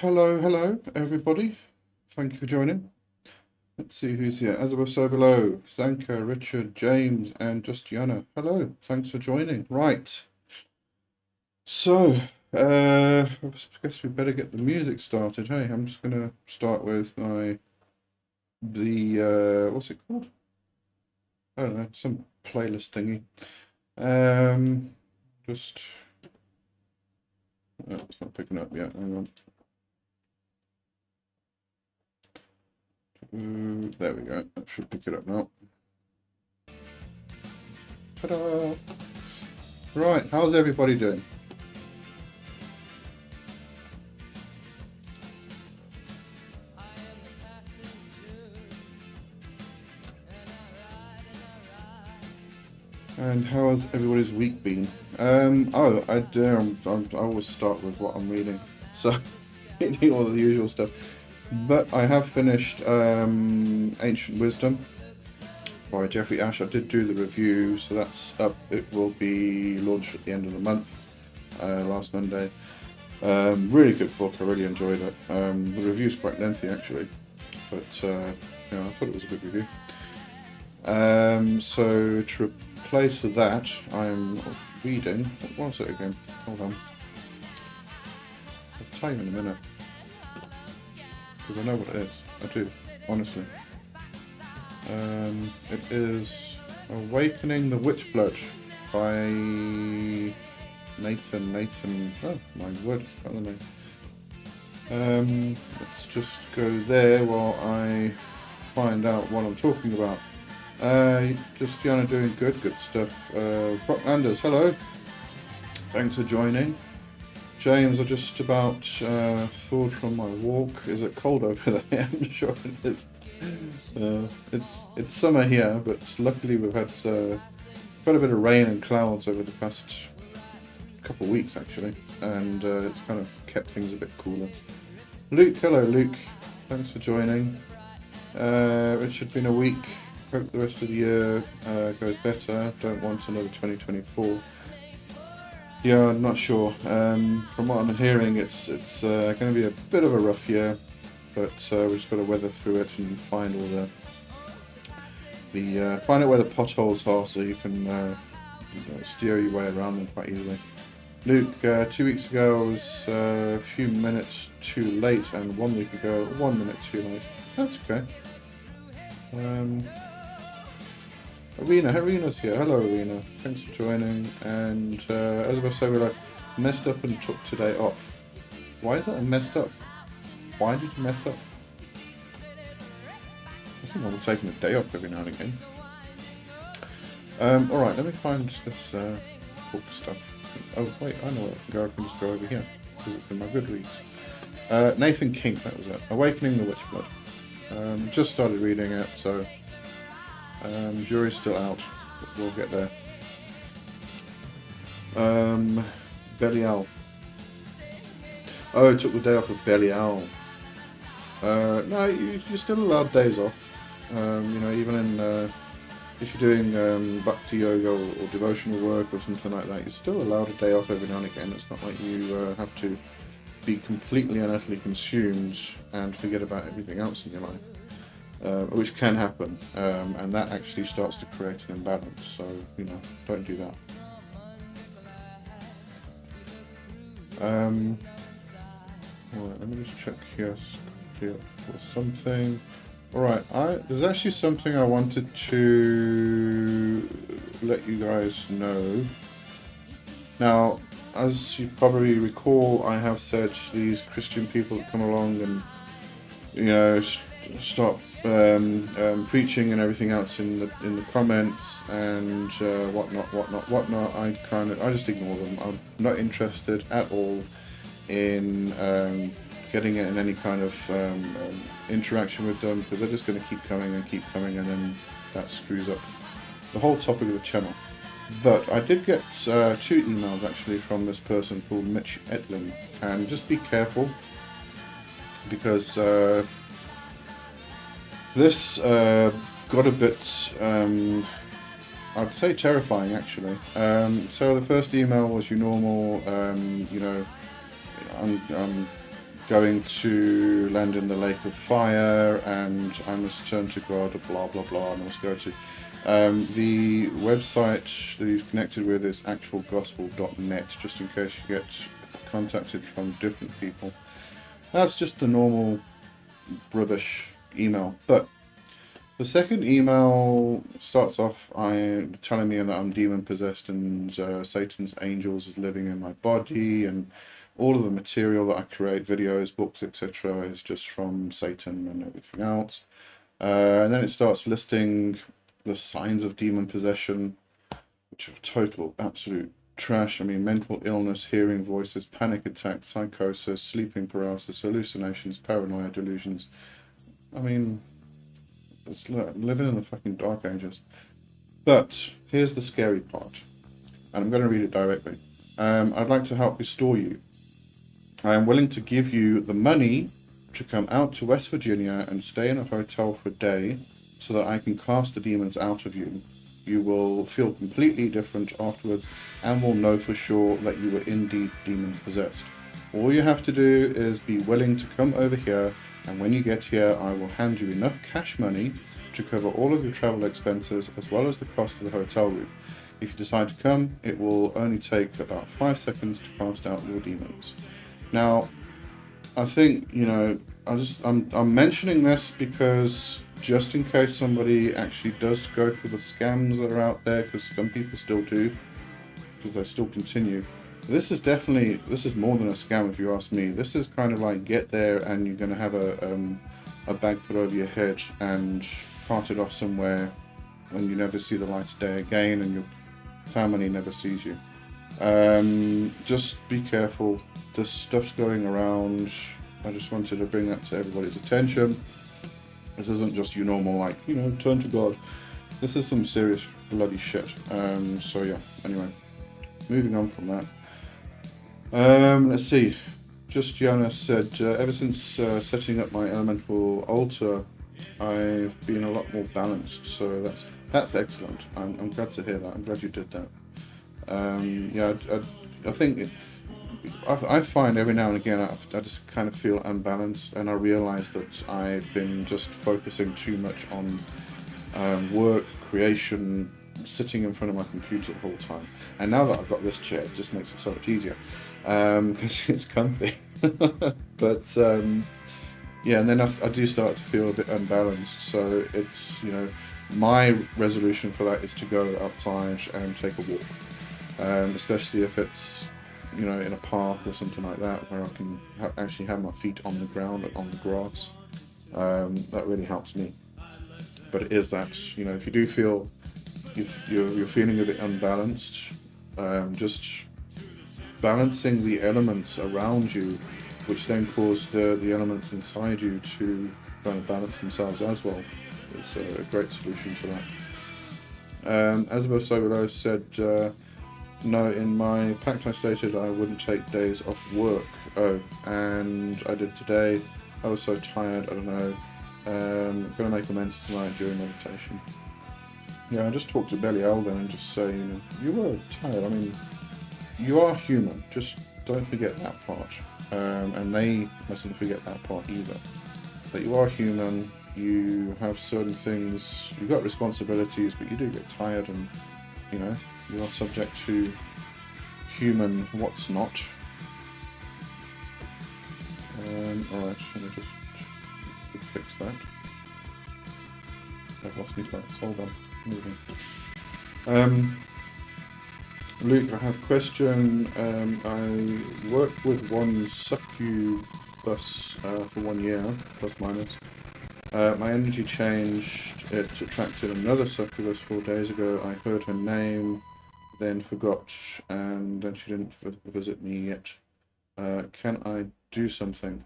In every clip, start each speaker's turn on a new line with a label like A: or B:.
A: Hello, everybody. Thank you for joining. Let's see who's here. As above, so below. Zanka, Richard, James, and Justiana. Hello, thanks for joining. Right. So, I guess we better get the music started. Hey, I'm just gonna start with what's it called? I don't know, some playlist thingy. Um, just, it's not picking up yet. Hang on. There we go. That should pick it up now. Ta-da! Right, how's everybody doing? And how has everybody's week been? I always start with what I'm reading, so reading all the usual stuff. But I have finished Ancient Wisdom by Jeffrey Ash. I did do the review, so that's up. It will be launched at the end of the month, last Monday. Really good book. I really enjoyed it. The review's quite lengthy actually, but I thought it was a good review. So to replace that, I'm reading. What was it again? Hold on. I'll tell you in a minute, because I know what it is. I do, honestly. It is Awakening the Witchblood by Nathan. Oh my word, it's got the name. Let's just go there while I find out what I'm talking about. Justiana doing good stuff. Brock Landers, hello. Thanks for joining. James, I just about thawed from my walk. Is it cold over there? I'm sure it is. It's summer here, but luckily we've had quite a bit of rain and clouds over the past couple of weeks actually, and it's kind of kept things a bit cooler. Luke, hello Luke. Thanks for joining. Richard, been a week. Hope the rest of the year goes better. Don't want another 2024. Yeah, I'm not sure. From what I'm hearing, it's going to be a bit of a rough year, but we've just got to weather through it and find all find out where the potholes are, so you can steer your way around them quite easily. Luke, 2 weeks ago I was a few minutes too late, and 1 week ago 1 minute too late. That's okay. Arena's here. Hello, Arena. Thanks for joining. And as I say, we messed up and took today off. Why is that messed up? Why did you mess up? I think I'm taking a day off every now and again. Alright, let me find this book stuff. Oh, wait, I know where I can go. I can just go over here, because it's in my Goodreads. Nathan King, that was it. Awakening the Witchblood. Just started reading it, so jury's still out, but we'll get there. Belial. Oh, I took the day off of Belial. No, you're still allowed days off. Even in if you're doing bhakti yoga or devotional work or something like that, you're still allowed a day off every now and again. It's not like you have to be completely and utterly consumed and forget about everything else in your life. Which can happen, and that actually starts to create an imbalance, so don't do that. Alright, let me just check here for something. Alright, there's actually something I wanted to let you guys know. Now, as you probably recall, I have said these Christian people that come along and stop preaching and everything else in the comments and whatnot. I just ignore them. I'm not interested at all in getting in any kind of interaction with them, because they're just going to keep coming, and then that screws up the whole topic of the channel. But I did get 2 emails actually from this person called Mitch Etlin, and just be careful, because this got a bit, I'd say, terrifying actually. So the first email was your normal, I'm going to land in the lake of fire, and I must turn to God, blah blah blah, and I must go to the website that he's connected with is actualgospel.net, just in case you get contacted from different people. That's just a normal rubbish email. But the second email starts off telling me that I'm demon possessed and Satan's angels is living in my body, and all of the material that I create, videos, books, etc., is just from Satan and everything else. And then it starts listing the signs of demon possession, which are total, absolute trash. I mean, mental illness, hearing voices, panic attacks, psychosis, sleeping paralysis, hallucinations, paranoia, delusions. I mean, it's living in the fucking dark ages. But here's the scary part, and I'm going to read it directly. I'd like to help restore you. I am willing to give you the money to come out to West Virginia and stay in a hotel for a day so that I can cast the demons out of you. You will feel completely different afterwards and will know for sure that you were indeed demon possessed. All you have to do is be willing to come over here, and when you get here I will hand you enough cash money to cover all of your travel expenses as well as the cost of the hotel room. If you decide to come, it will only take about 5 seconds to cast out your demons. Now, I think, you know, I'm mentioning this because just in case somebody actually does go for the scams that are out there, because some people still do, because they still continue. This is more than a scam if you ask me. This is kind of like get there and you're going to have a bag put over your head and carted off somewhere, and you never see the light of day again, and your family never sees you. Just be careful. This stuff's going around. I just wanted to bring that to everybody's attention. This isn't just your normal, like, you know, turn to God. This is some serious bloody shit. So yeah, anyway, moving on from that. Let's see. Just Jonas said, ever since setting up my elemental altar, I've been a lot more balanced. So that's excellent. I'm glad to hear that. I'm glad you did that. Yeah, I think I find every now and again I just kind of feel unbalanced, and I realise that I've been just focusing too much on work, creation, sitting in front of my computer the whole time. And now that I've got this chair, it just makes it so much easier because it's comfy. But yeah, and then I do start to feel a bit unbalanced. So it's, you know, my resolution for that is to go outside and take a walk, especially if it's, you know, in a park or something like that, where I can actually have my feet on the ground and on the grass. That really helps me. But it is that, you know, if you do feel you're feeling a bit unbalanced, just balancing the elements around you, which then cause the elements inside you to kind of balance themselves as well, is a great solution to that. Asabel Sobolo said, no, in my pact I stated I wouldn't take days off work. Oh, and I did today. I was so tired, I don't know. I'm going to make amends tonight during meditation. Yeah, I just talked to Belial then and just say, you know, you were tired. I mean, you are human. Just don't forget that part. And they mustn't forget that part either. That you are human, you have certain things, you've got responsibilities, but you do get tired, and, you know, you are subject to human what's not. Alright, let me just fix that. I've lost my thoughts. Hold on. Moving. Luke, I have a question. I worked with one succubus for 1 year, plus minus. My energy changed. It attracted another succubus 4 days ago. I heard her name, then forgot, and then she didn't visit me yet. Can I do something?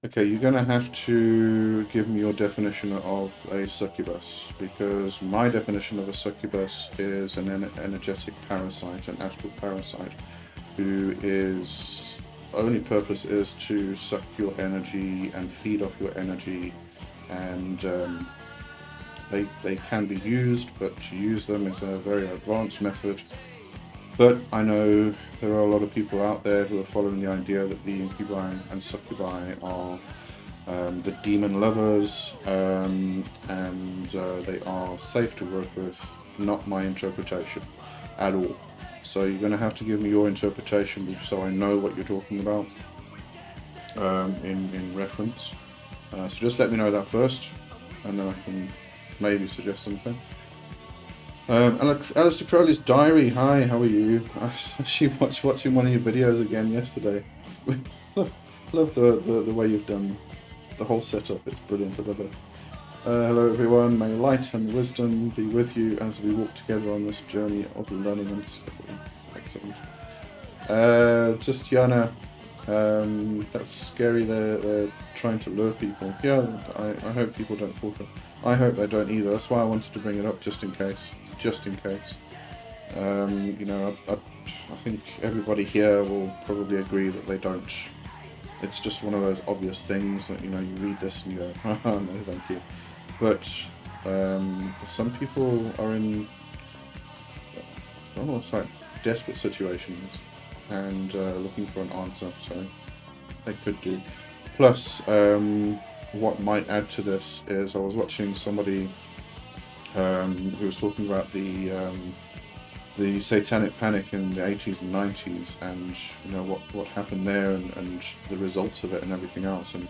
A: Okay, you're going to have to give me your definition of a succubus, because my definition of a succubus is an energetic parasite, an astral parasite, who is only purpose is to suck your energy and feed off your energy, and they can be used, but to use them is a very advanced method, But I know there are a lot of people out there who are following the idea that the incubi and succubi are the demon lovers, and they are safe to work with. Not my interpretation at all. So you're going to have to give me your interpretation so I know what you're talking about in reference. So just let me know that first, and then I can maybe suggest something. Alistair Crowley's Diary, hi, how are you? I actually watching one of your videos again yesterday. Love the way you've done the whole setup, it's brilliant. I love it. Hello everyone, may light and wisdom be with you as we walk together on this journey of learning and discovery. Excellent. Just Yana, that's scary, they're trying to lure people. Yeah, I hope people don't fall for it. I hope they don't either, that's why I wanted to bring it up, just in case. You know, I think everybody here will probably agree that they don't. It's just one of those obvious things that, you know, you read this and you go, haha, no thank you. But some people are in almost like desperate situations and looking for an answer, so they could do. Plus, what might add to this is I was watching somebody who was talking about the satanic panic in the 80s and 90s, and you know what happened there, and the results of it and everything else. And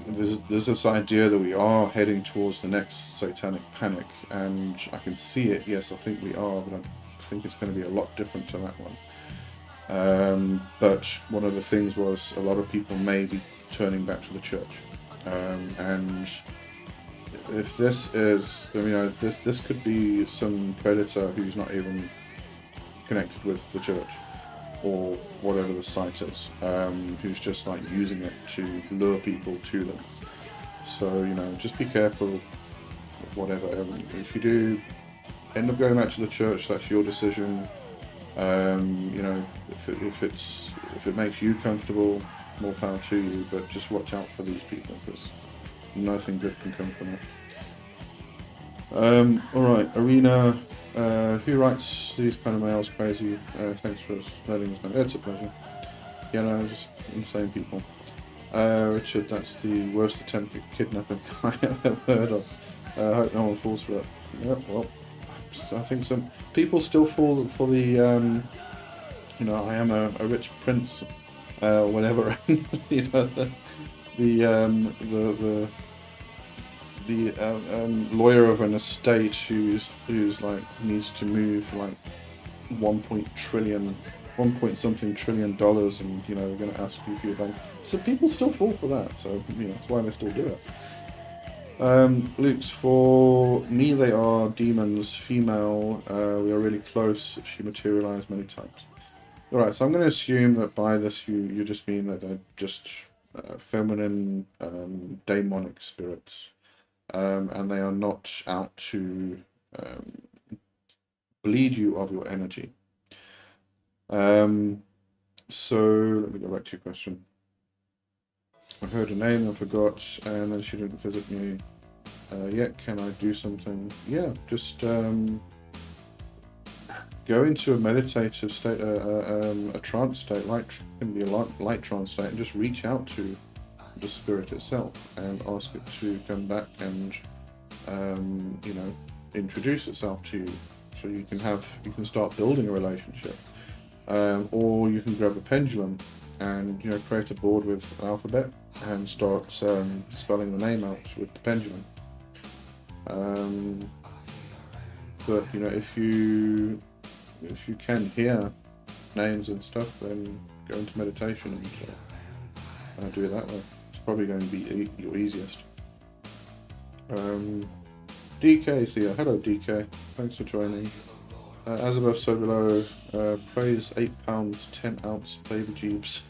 A: there's this idea that we are heading towards the next satanic panic, and I can see it. Yes, I think we are, but I think it's going to be a lot different to that one. But one of the things was a lot of people may be turning back to the church, and if this is, you know, this could be some predator who's not even connected with the church or whatever the site is, who's just like using it to lure people to them. So, you know, just be careful, whatever. If you do end up going back to the church, that's your decision. You know, if it makes you comfortable, more power to you, but just watch out for these people, because nothing good can come from it. Alright, Arena, who writes these kind of mails? Crazy. Thanks for letting us know. It's a pleasure. Yeah, no, just insane people. Richard, that's the worst attempt at kidnapping I ever heard of. I hope no one falls for it. Yeah, well, I think some people still fall for the, you know, I am a rich prince, whatever. You know, the lawyer of an estate who's like needs to move like 1 point something trillion dollars, and you know they're going to ask you for your bank. So people still fall for that. So you know that's why they still do it. Luke's, for me they are demons, female. We are really close. She materialized many times. All right, so I'm going to assume that by this you just mean that they're just feminine, demonic spirits. And they are not out to bleed you of your energy. So let me go back to your question. I heard her name and forgot, and then she didn't visit me yet. Can I do something? Yeah, just go into a meditative state, a trance state, can be a light trance state, and just reach out to the spirit itself and ask it to come back and you know, introduce itself to you, so you can start building a relationship, or you can grab a pendulum and, you know, create a board with an alphabet and start spelling the name out with the pendulum. But you know, if you can hear names and stuff, then go into meditation and do it that way. Probably going to be your easiest. DK is here. Hello DK, thanks for joining. As above so below, praise 8 pounds 10 ounce baby jeeps.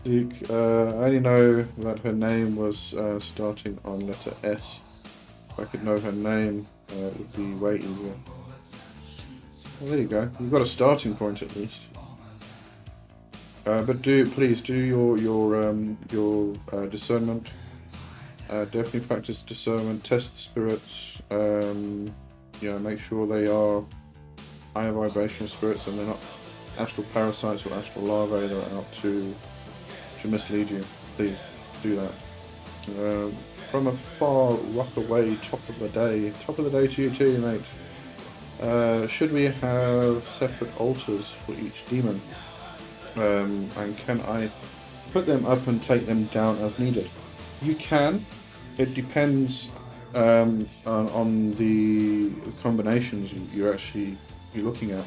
A: Duke, I only know that her name was starting on letter S. If I could know her name, it would be way easier. Well, there you go, you've got a starting point at least. But please do your discernment, Definitely practice discernment, test the spirits, make sure they are higher vibrational spirits and they're not astral parasites or astral larvae that are out to mislead you. Please do that. From afar, rock away, top of the day to you too, mate. Should we have separate altars for each demon? And can I put them up and take them down as needed? You can. It depends on the combinations you're looking at.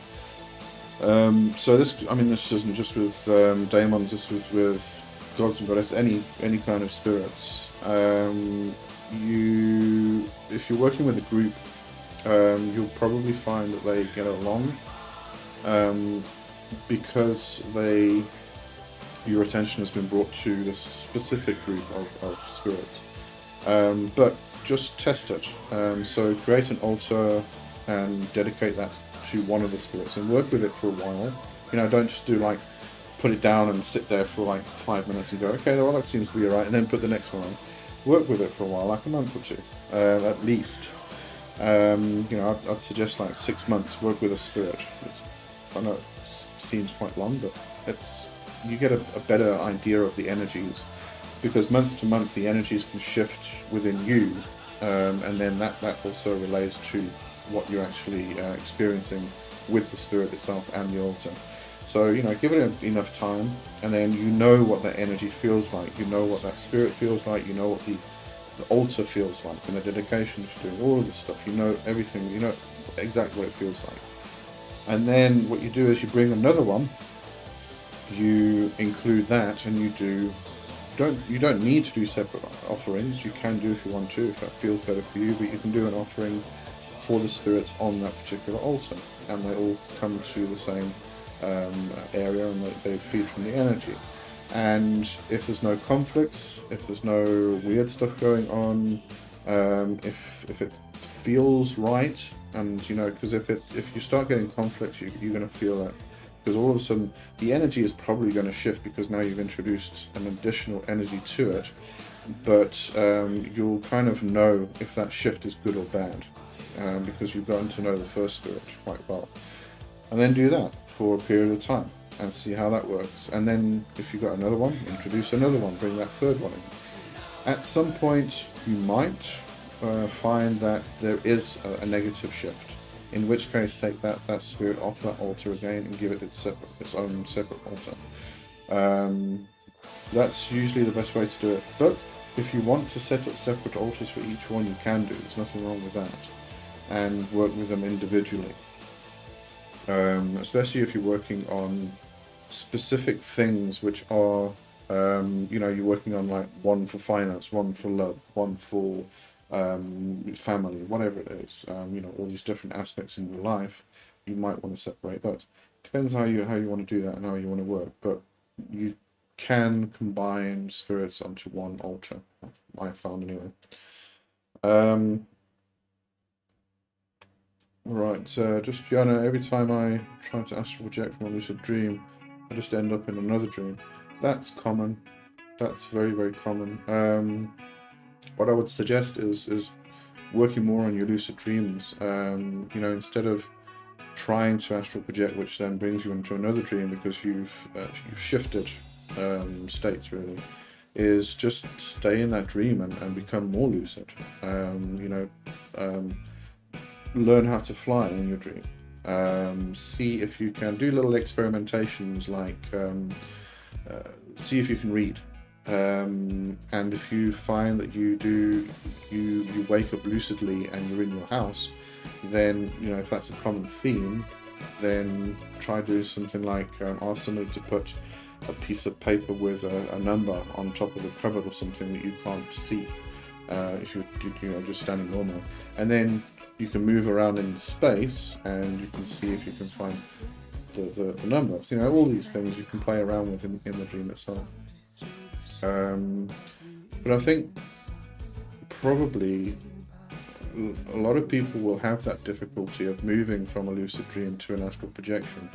A: So this isn't just with daemons. This is with gods and goddesses, any kind of spirits. If you're working with a group, you'll probably find that they get along because your attention has been brought to this specific group of spirits. But just test it. So create an altar and dedicate that to one of the spirits and work with it for a while. Don't just do like put it down and sit there for like 5 minutes and go, okay, well that seems to be alright, and then put the next one on. Work with it for a while, like a month or two, at least. I'd suggest like 6 months. Work with a spirit. I know it seems quite long, but you get a better idea of the energies, because month to month the energies can shift within you, and then that also relates to what you're actually experiencing with the spirit itself and the altar. So give it enough time, and then what that energy feels like, what that spirit feels like, what the altar feels like, and the dedication to doing all of this stuff, everything, exactly what it feels like. And then what you do is you bring another one, you include that, and you don't need to do separate offerings. You can do if you want to, if that feels better for you, but you can do an offering for the spirits on that particular altar, and they all come to the same area, and they feed from the energy. And if there's no conflicts, if there's no weird stuff going on, if it feels right, and because if you start getting conflicts, you're going to feel that, because all of a sudden the energy is probably going to shift, because now you've introduced an additional energy to it, but you'll kind of know if that shift is good or bad, because you've gotten to know the first spirit quite well. And then do that for a period of time and see how that works. And then if you've got another one, introduce another one, bring that third one in. At some point you might find that there is a negative shift, in which case take that spirit off that altar again and give it its own separate altar. That's usually the best way to do it. But if you want to set up separate altars for each one, you can do. There's nothing wrong with that. And work with them individually. Especially if you're working on specific things which are, you're working on like one for finance, one for love, one for family, whatever it is, all these different aspects in your life, you might want to separate those. Depends how you want to do that and how you want to work, but you can combine spirits onto one altar, I found anyway. Right, just Fiona, every time I try to astral project from a lucid dream, I just end up in another dream. That's common. That's very, very common. What I would suggest is working more on your lucid dreams. Instead of trying to astral project, which then brings you into another dream because you've shifted states, really, is just stay in that dream and become more lucid. Learn how to fly in your dream. See if you can do little experimentations, like see if you can read. And if you find that you wake up lucidly and you're in your house, then if that's a common theme, then try to do something like ask somebody to put a piece of paper with a number on top of the cupboard or something that you can't see if you're just standing normally, and then you can move around in space and you can see if you can find the numbers. All these things you can play around with in the dream itself. But I think probably a lot of people will have that difficulty of moving from a lucid dream to an astral projection,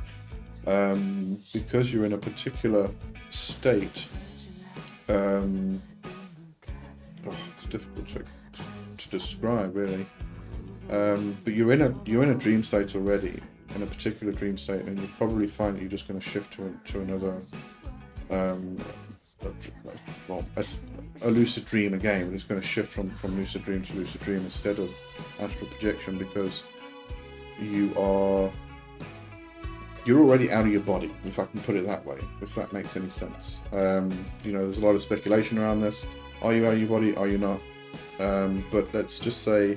A: because you're in a particular state. difficult to describe, really. But you're in a dream state already, in a particular dream state, and you probably find that you're just going to shift to another, a lucid dream again. But it's going to shift from lucid dream to lucid dream instead of astral projection, because you're already out of your body, if I can put it that way, if that makes any sense. There's a lot of speculation around this. Are you out of your body? Are you not? But let's just say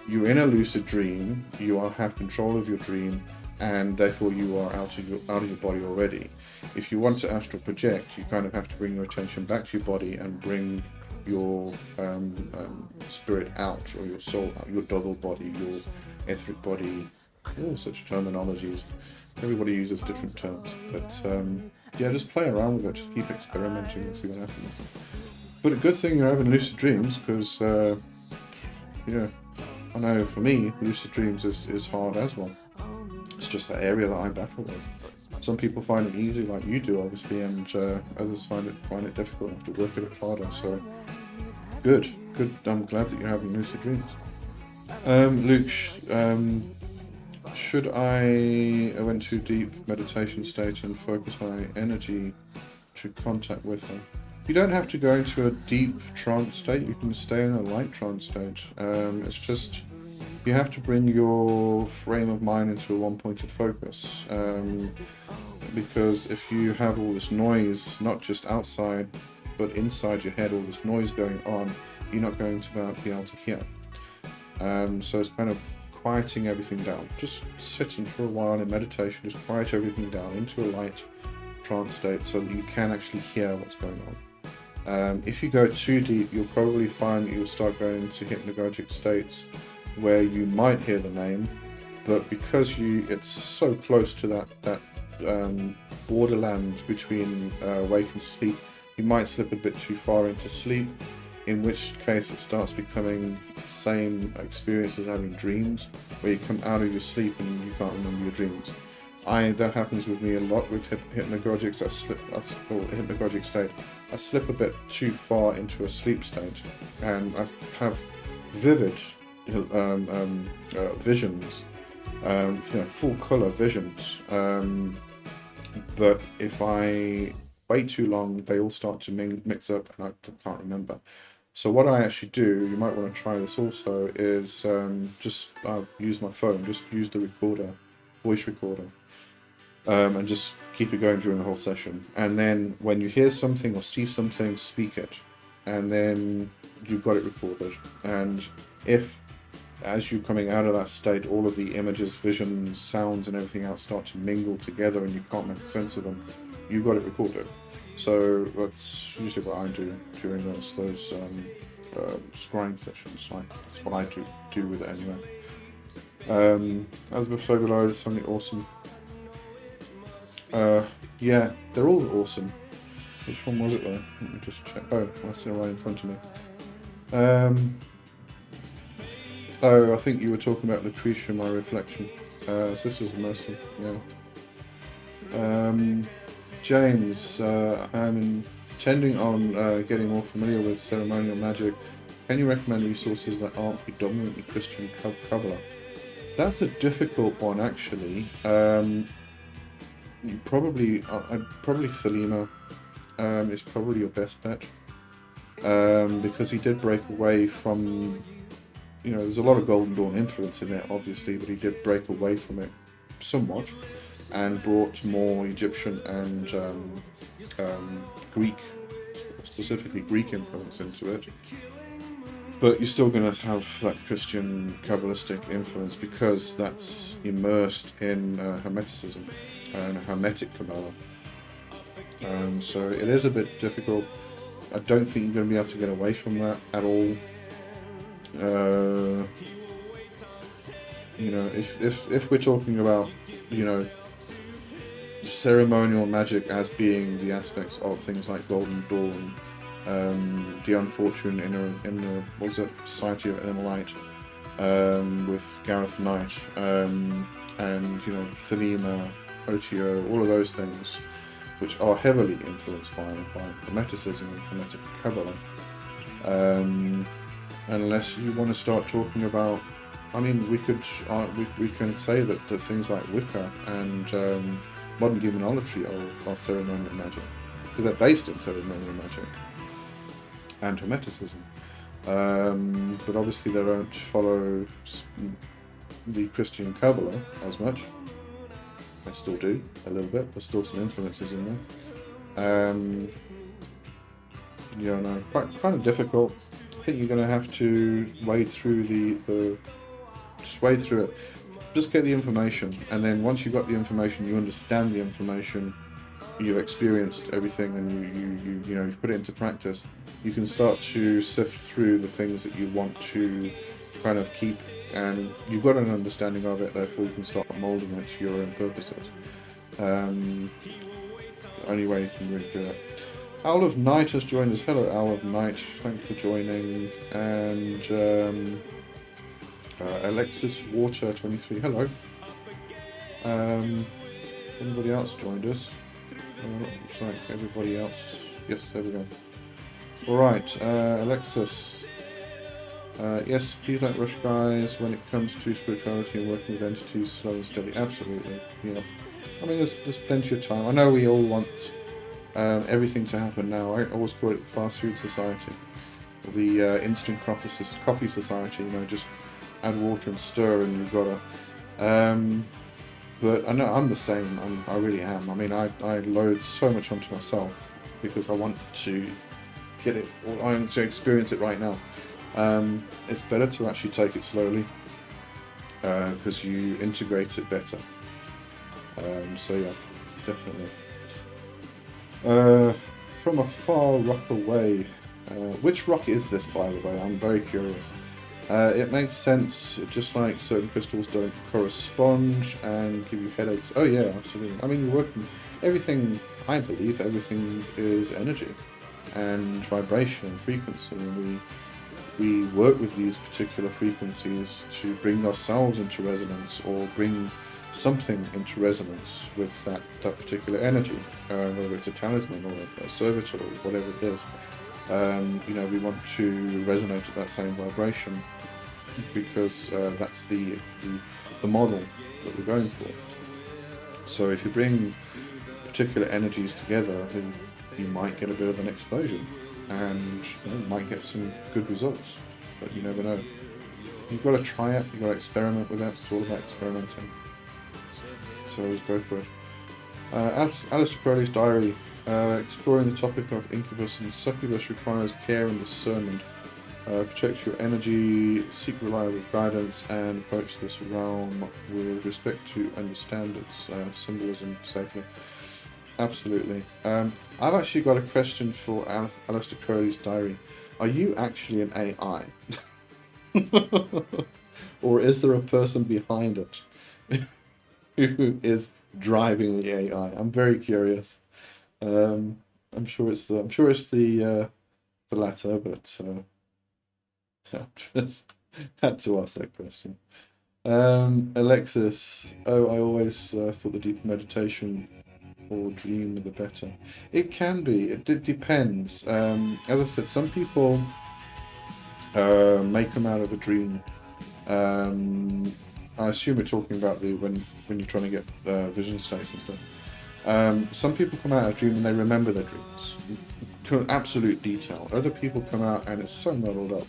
A: you're in a lucid dream. You have control of your dream, and therefore you are out of your body already. If you want to astral project, you kind of have to bring your attention back to your body and bring your spirit out, or your soul out, your double body, your etheric body, all such terminologies. Everybody uses different terms, but just play around with it, just keep experimenting and see what happens. But a good thing you're having lucid dreams, because I know for me, lucid dreams is hard as well. It's just that area that I battle with. Some people find it easy, like you do, obviously, and others find it difficult and have to work a bit harder. So good. I'm glad that you're having lucid dreams. Luke, should I went to deep meditation state and focus my energy to contact with her? You don't have to go into a deep trance state. You can stay in a light trance state. It's just you have to bring your frame of mind into a one-pointed focus, because if you have all this noise, not just outside but inside your head, all this noise going on, you're not going to be able to hear. So it's kind of quieting everything down. Just sitting for a while in meditation, just quiet everything down into a light trance state so that you can actually hear what's going on. If you go too deep, you'll probably find that you'll start going into hypnagogic states where you might hear the name, but because it's so close to that borderland between awake and sleep, you might slip a bit too far into sleep, in which case it starts becoming the same experience as having dreams, where you come out of your sleep and you can't remember your dreams. That happens with me a lot with hypnagogics. Hypnagogic state. I slip a bit too far into a sleep state, and I have vivid visions, full color visions. But if I wait too long, they all start to mix up, and I can't remember. So what I actually do, you might want to try this also, is just use my phone, just use the voice recorder, and just keep it going during the whole session. And then when you hear something or see something, speak it, and then you've got it recorded. And if, as you're coming out of that state, all of the images, visions, sounds, and everything else start to mingle together and you can't make sense of them, you've got it recorded. So that's usually what I do during those scrying sessions. That's what I do with it anyway. As with stabilize, something awesome. Yeah, they're all awesome. Which one was it though? Let me just check. Oh, that's right in front of me. I think you were talking about Lucretia, my reflection. Sisters of Mercy, yeah. James, I'm intending on getting more familiar with ceremonial magic. Can you recommend resources that aren't predominantly Christian Kabbalah? That's a difficult one, actually. Probably Thelema is probably your best bet, because he did break away from, there's a lot of Golden Dawn influence in there, obviously, but he did break away from it somewhat and brought more Egyptian and Greek, specifically Greek influence into it. But you're still going to have that Christian Kabbalistic influence because that's immersed in Hermeticism and Hermetic Kabbalah. So it is a bit difficult. I don't think you're going to be able to get away from that at all. If we're talking about, ceremonial magic as being the aspects of things like Golden Dawn, the Unfortunate in the Society of Inner Light, with Gareth Knight, and Thelema, Otio, all of those things, which are heavily influenced by Hermeticism and Hermetic Kabbalah. unless you want to start talking about. I mean, we can say that things like Wicca and modern demonology are ceremonial magic, because they're based in ceremonial magic and Hermeticism. But obviously they don't follow the Christian Kabbalah as much. They still do a little bit. There's still some influences in there. You know, quite kind of difficult. I think you're going to have to wade through just wade through it. Just get the information, and then once you've got the information, you understand the information, you've experienced everything, and you know you put it into practice. You can start to sift through the things that you want to kind of keep, and you've got an understanding of it. Therefore, you can start molding it to your own purposes. The only way you can really do it. Owl of Night has joined us. Hello, Owl of Night. Thank you for joining. And Alexis Water 23. Hello. Anybody else joined us? Looks like everybody else. Yes, there we go. All right, Alexis. Yes, please don't rush, guys. When it comes to spirituality and working with entities, slow and steady. Absolutely. Yeah. I mean, there's plenty of time. I know we all want everything to happen now. I always call it fast food society, the instant coffee society. You know, just add water and stir, and you've got a. But I know I'm the same. I really am. I mean, I load so much onto myself because I want to get it. Or I want to experience it right now. It's better to actually take it slowly because you integrate it better. So yeah, definitely. From a far rock away. Which rock is this, by the way? I'm very curious. It makes sense, just like certain crystals don't correspond and give you headaches. Oh yeah, absolutely. I mean, you're working, everything, I believe, everything is energy and vibration and frequency. And we work with these particular frequencies to bring ourselves into resonance or bring something into resonance with that particular energy, whether it's a talisman or a servitor or whatever it is. You know, we want to resonate at that same vibration because that's the model that we're going for. So if you bring particular energies together, then you might get a bit of an explosion and you might get some good results, but you never know. You've got to try it, you've got to experiment with it. It's all about experimenting. So let's go for it. Aleister Crowley's diary. Exploring the topic of incubus and succubus requires care and discernment. Protect your energy, seek reliable guidance, and approach this realm with respect to understand its symbolism safely. Absolutely. I've actually got a question for Aleister Crowley's diary. Are you actually an AI? Or is there a person behind it who is driving the AI? I'm very curious. I'm sure it's the latter, but I just had to ask that question. Alexis, I always thought the deeper meditation or dream the better. It can be. It depends. As I said, some people may come out of a dream. I assume we're talking about when you're trying to get vision states and stuff. Some people come out of a dream and they remember their dreams to absolute detail. Other people come out and it's so muddled up.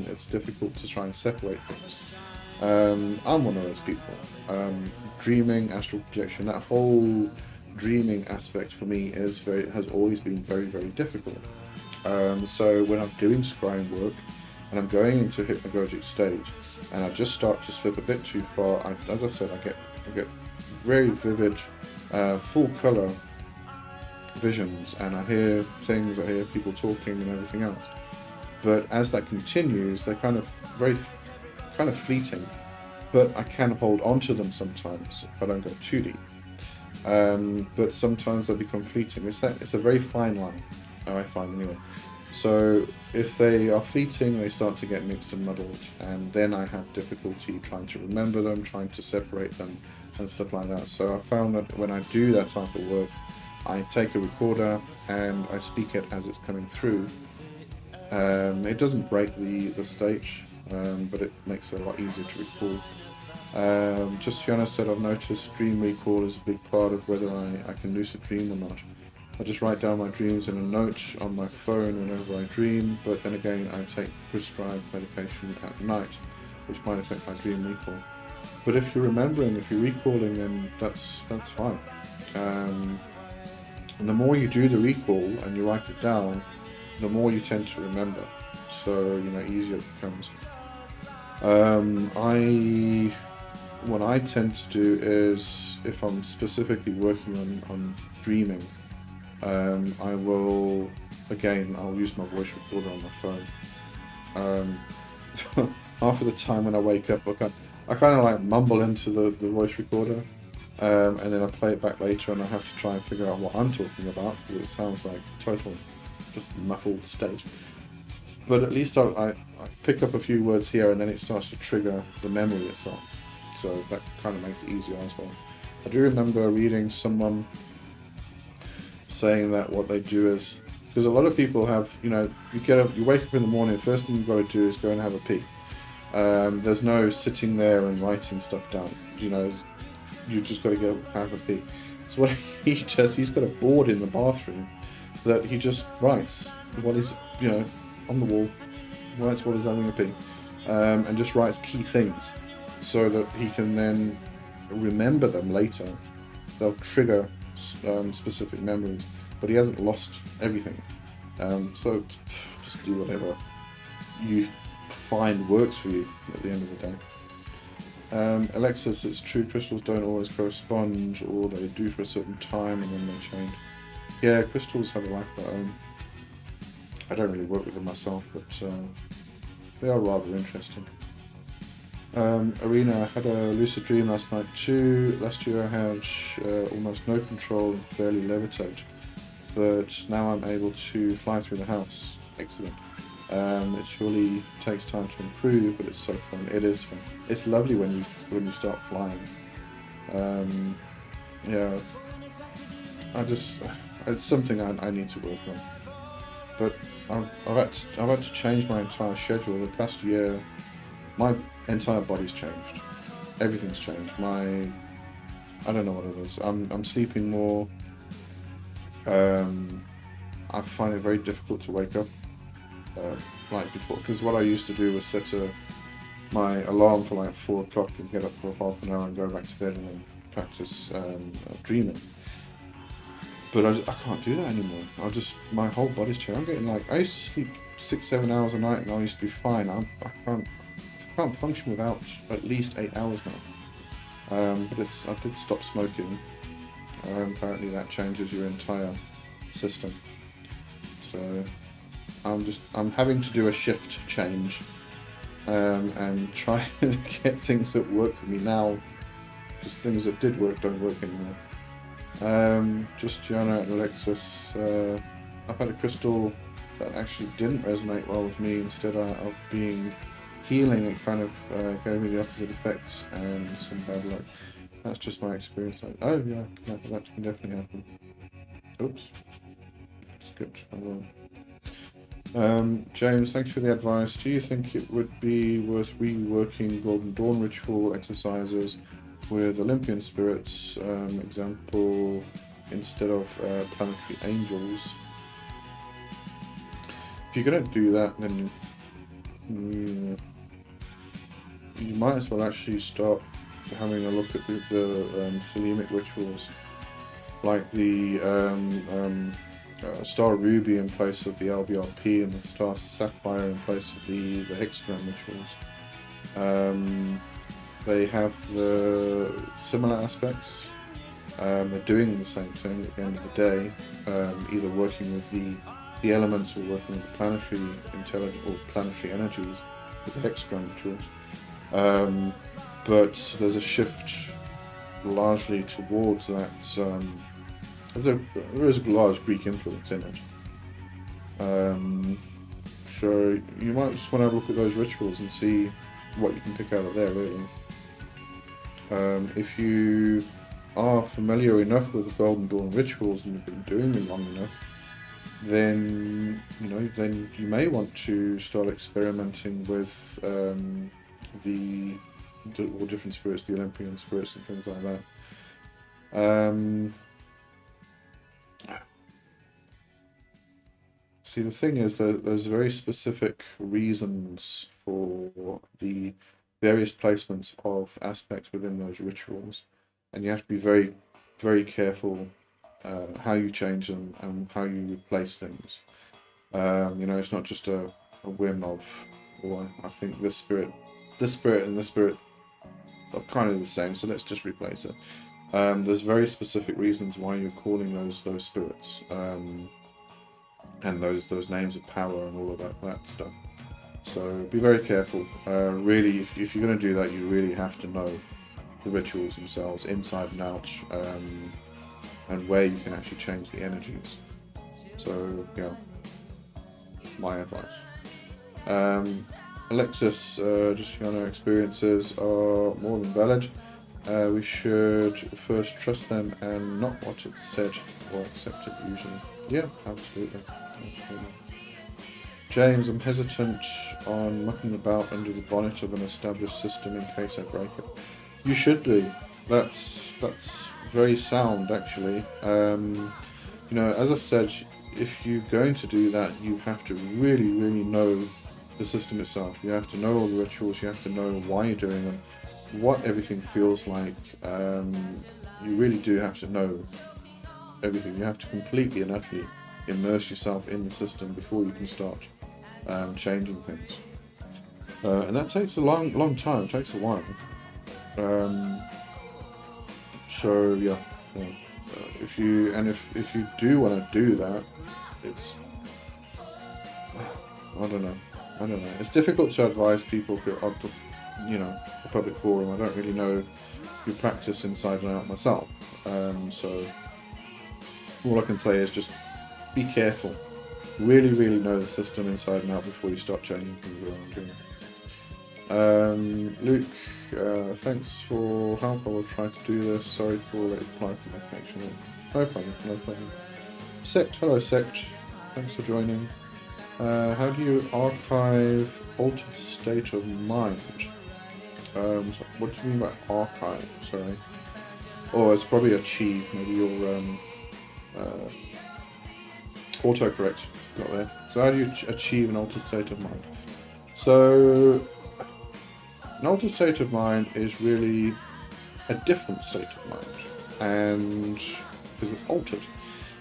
A: It's difficult to try and separate things. I'm one of those people. Dreaming, astral projection, that whole dreaming aspect for me has always been very, very difficult. So when I'm doing scrying work and I'm going into a hypnagogic stage and I just start to slip a bit too far, as I said, I get very vivid, full color visions, and I hear things, I hear people talking and everything else. But as that continues, they're kind of fleeting, but I can hold on to them sometimes if I don't go too deep. But sometimes they become fleeting. It's a very fine line, I find anyway. So if they are fleeting, they start to get mixed and muddled, and then I have difficulty trying to remember them, trying to separate them and stuff like that. So I found that when I do that type of work, I take a recorder and I speak it as it's coming through. It doesn't break the stage, but it makes it a lot easier to recall. Just Fiona said, I've noticed dream recall is a big part of whether I can lucid dream or not. I just write down my dreams in a note on my phone whenever I dream, but then again I take prescribed medication at night, which might affect my dream recall. But if you're remembering, if you're recalling, then that's fine. And the more you do the recall and you write it down, the more you tend to remember. So, easier it becomes. What I tend to do is, if I'm specifically working on dreaming, I'll use my voice recorder on my phone. Half of the time when I wake up, I kind of like mumble into the voice recorder, and then I play it back later, and I have to try and figure out what I'm talking about, because it sounds like total just muffled state. But at least I pick up a few words here, and then it starts to trigger the memory itself. So that kind of makes it easier as well. I do remember reading someone saying that what they do is, because a lot of people have, you wake up in the morning, first thing you've got to do is go and have a pee. There's no sitting there and writing stuff down. You just got to go have a pee. So what he does, he's got a board in the bathroom that he just writes what is, on the wall, writes what is having a pee, and just writes key things so that he can then remember them later. They'll trigger specific memories, but he hasn't lost everything. So just do whatever you find works for you at the end of the day. Alexis, it's true, crystals don't always correspond, or they do for a certain time and then they change. Yeah, crystals have a life of their own. I don't really work with them myself, but they are rather interesting. Arena, I had a lucid dream last night too. Last year I had almost no control and barely levitate, but now I'm able to fly through the house. Excellent. It surely takes time to improve, but it's so fun. It is fun. It's lovely when you start flying. Yeah, it's something I need to work on. But I've had to change my entire schedule. The past year, my entire body's changed. Everything's changed. I don't know what it is. I'm sleeping more. I find it very difficult to wake up like before, because what I used to do was set my alarm for like 4 o'clock and get up for half an hour and go back to bed and then practice dreaming. But I can't do that anymore. My whole body's changed. I'm getting I used to sleep 6-7 hours a night and I used to be fine. I can't function without at least 8 hours now. But I did stop smoking. Apparently that changes your entire system. So I'm having to do a shift change and try and get things that work for me now, because things that did work don't work anymore. Just Gianna and Alexis, I've had a crystal that actually didn't resonate well with me. Instead of being healing, it kind of gave me the opposite effects and some bad luck. That's just my experience. Oh yeah, that can definitely happen. Oops, skipped. James, thanks for the advice. Do you think it would be worth reworking Golden Dawn ritual exercises with Olympian spirits, example, instead of planetary angels? If you're going to do that, then you might as well actually start having a look at the thelemic rituals, like the Star Ruby in place of the LBRP and the Star Sapphire in place of the hexagram rituals. They have the similar aspects. They're doing the same thing at the end of the day, either working with the elements or working with the planetary intelligence or planetary energies with the hexagram rituals. But there's a shift largely towards that. There is a large Greek influence in it. So you might just want to look at those rituals and see what you can pick out of there, really. If you are familiar enough with the Golden Dawn rituals and you've been doing them long enough, then then you may want to start experimenting with all different spirits, the Olympian spirits and things like that. See, the thing is that there's very specific reasons for the various placements of aspects within those rituals, and you have to be very, very careful how you change them and how you replace things. It's not just a whim of, well, I think this spirit and this spirit are kind of the same, so let's just replace it. There's very specific reasons why you're calling those spirits, and those names of power and all of that stuff. So be very careful. Really, if you're going to do that, you really have to know the rituals themselves, inside and out, and where you can actually change the energies. So, my advice. Alexis, just our experiences are more than valid. We should first trust them and not what it said or accept it usually. Yeah, absolutely. James, I'm hesitant on mucking about under the bonnet of an established system in case I break it. You should be. That's very sound, actually. As I said, if you're going to do that, you have to really, really know the system itself. You have to know all the rituals. You have to know why you're doing them, what everything feels like. You really do have to know everything. You have to completely and utterly immerse yourself in the system before you can start changing things. And that takes a long time. It takes a while. So yeah. If you do want to do that, it's I don't know. It's difficult to advise people on the public forum. I don't really know your practice inside and out myself. So all I can say is just be careful. Really, really know the system inside and out before you start changing things around. Luke, thanks for help. I will try to do this. Sorry for late reply for my connection. No problem. Sect, hello Sect. Thanks for joining. How do you archive altered state of mind? So what do you mean by archive? Sorry. Oh, it's probably achieve. Maybe your autocorrect got there. So how do you achieve an altered state of mind? So an altered state of mind is really a different state of mind, and because it's altered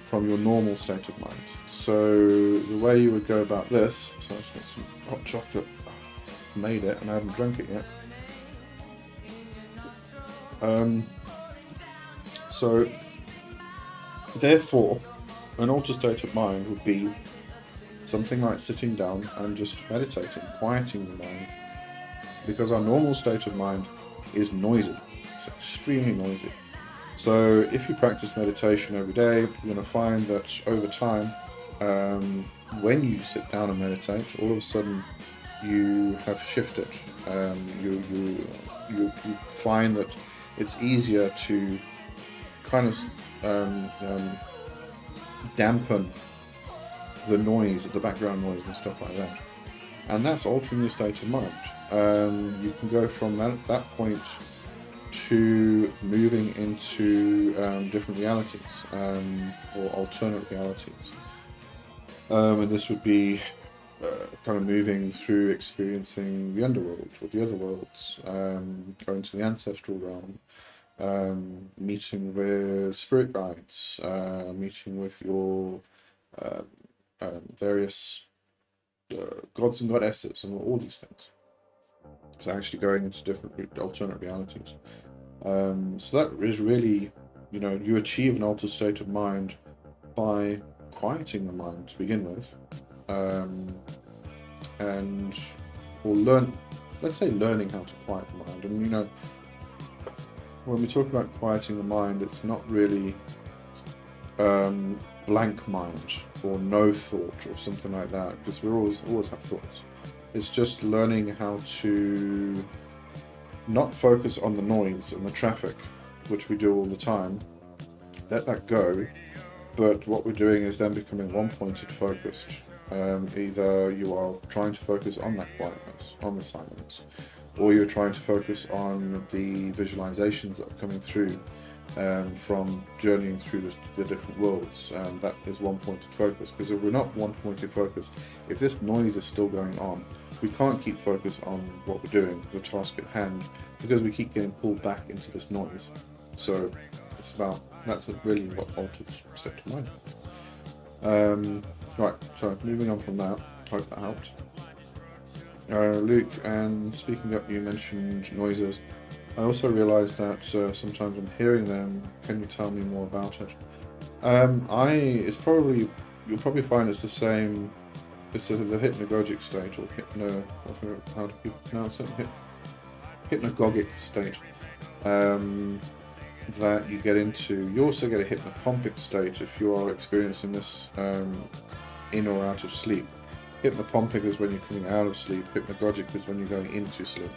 A: from your normal state of mind. So the way you would go about this, so I've got some hot chocolate, made it and I haven't drunk it yet. So therefore an altered state of mind would be something like sitting down and just meditating, quieting the mind, because our normal state of mind is noisy. It's extremely noisy. So if you practice meditation every day, you're going to find that over time, when you sit down and meditate, all of a sudden you have shifted. You find that it's easier to kind of dampen the noise, the background noise and stuff like that. And that's altering your state of mind. You can go from that point to moving into different realities, or alternate realities. And this would be kind of moving through experiencing the underworld or the other worlds, going to the ancestral realm, meeting with spirit guides, meeting with your various gods and goddesses and all these things. So actually going into different alternate realities. So that is really, you achieve an altered state of mind by quieting the mind to begin with, let's say learning how to quiet the mind. And when we talk about quieting the mind, it's not really blank mind or no thought or something like that, because we always have thoughts. It's just learning how to not focus on the noise and the traffic, which we do all the time. Let that go But what we're doing is then becoming one-pointed focused. Either you are trying to focus on that quietness, on the silence, or you're trying to focus on the visualizations that are coming through from journeying through the different worlds. That is one-pointed focus, because if we're not one-pointed focus, if this noise is still going on, we can't keep focus on what we're doing, the task at hand, because we keep getting pulled back into this noise. So that's really what altered state of mind. Right, so moving on from that, hope that helped. Luke, and speaking up, you mentioned noises. I also realised that sometimes I'm hearing them. Can you tell me more about it? You'll probably find it's the same. It's the hypnagogic state, or how do people pronounce it? Hypnagogic state that you get into. You also get a hypnopompic state if you are experiencing this in or out of sleep. Hypnopompic is when you're coming out of sleep. Hypnagogic is when you're going into sleep.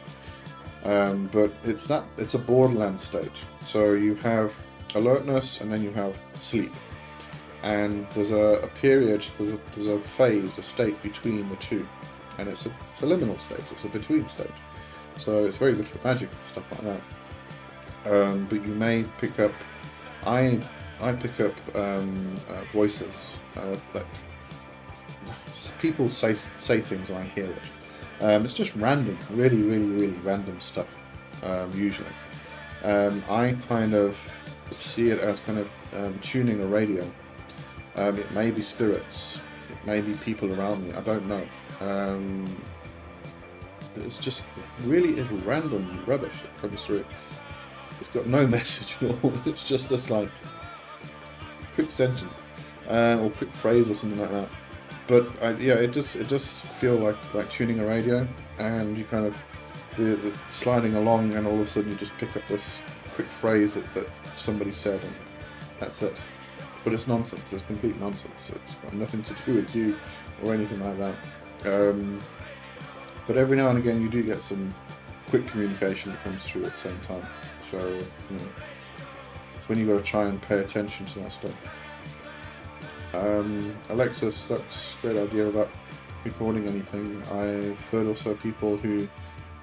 A: But it's a borderland state. So you have alertness and then you have sleep. And there's a period, there's a phase, a state between the two. And it's a liminal state, it's a between state. So it's very good for magic and stuff like that. But you may pick up, I pick up voices that people say things and I hear it. It's just random, really, really, really random stuff, usually. I kind of see it as kind of tuning a radio. It may be spirits, it may be people around me, I don't know. It's just really is random rubbish that comes through. It's got no message at all. It's just this like quick sentence or quick phrase or something like that. But it just feel like tuning a radio, and you kind of the sliding along, and all of a sudden you just pick up this quick phrase that somebody said, and that's it. But it's nonsense. It's complete nonsense. It's got nothing to do with you or anything like that. But every now and again you do get some quick communication that comes through at the same time. So it's when you got to try and pay attention to that stuff. Alexis, that's a great idea about recording anything. I've heard also people who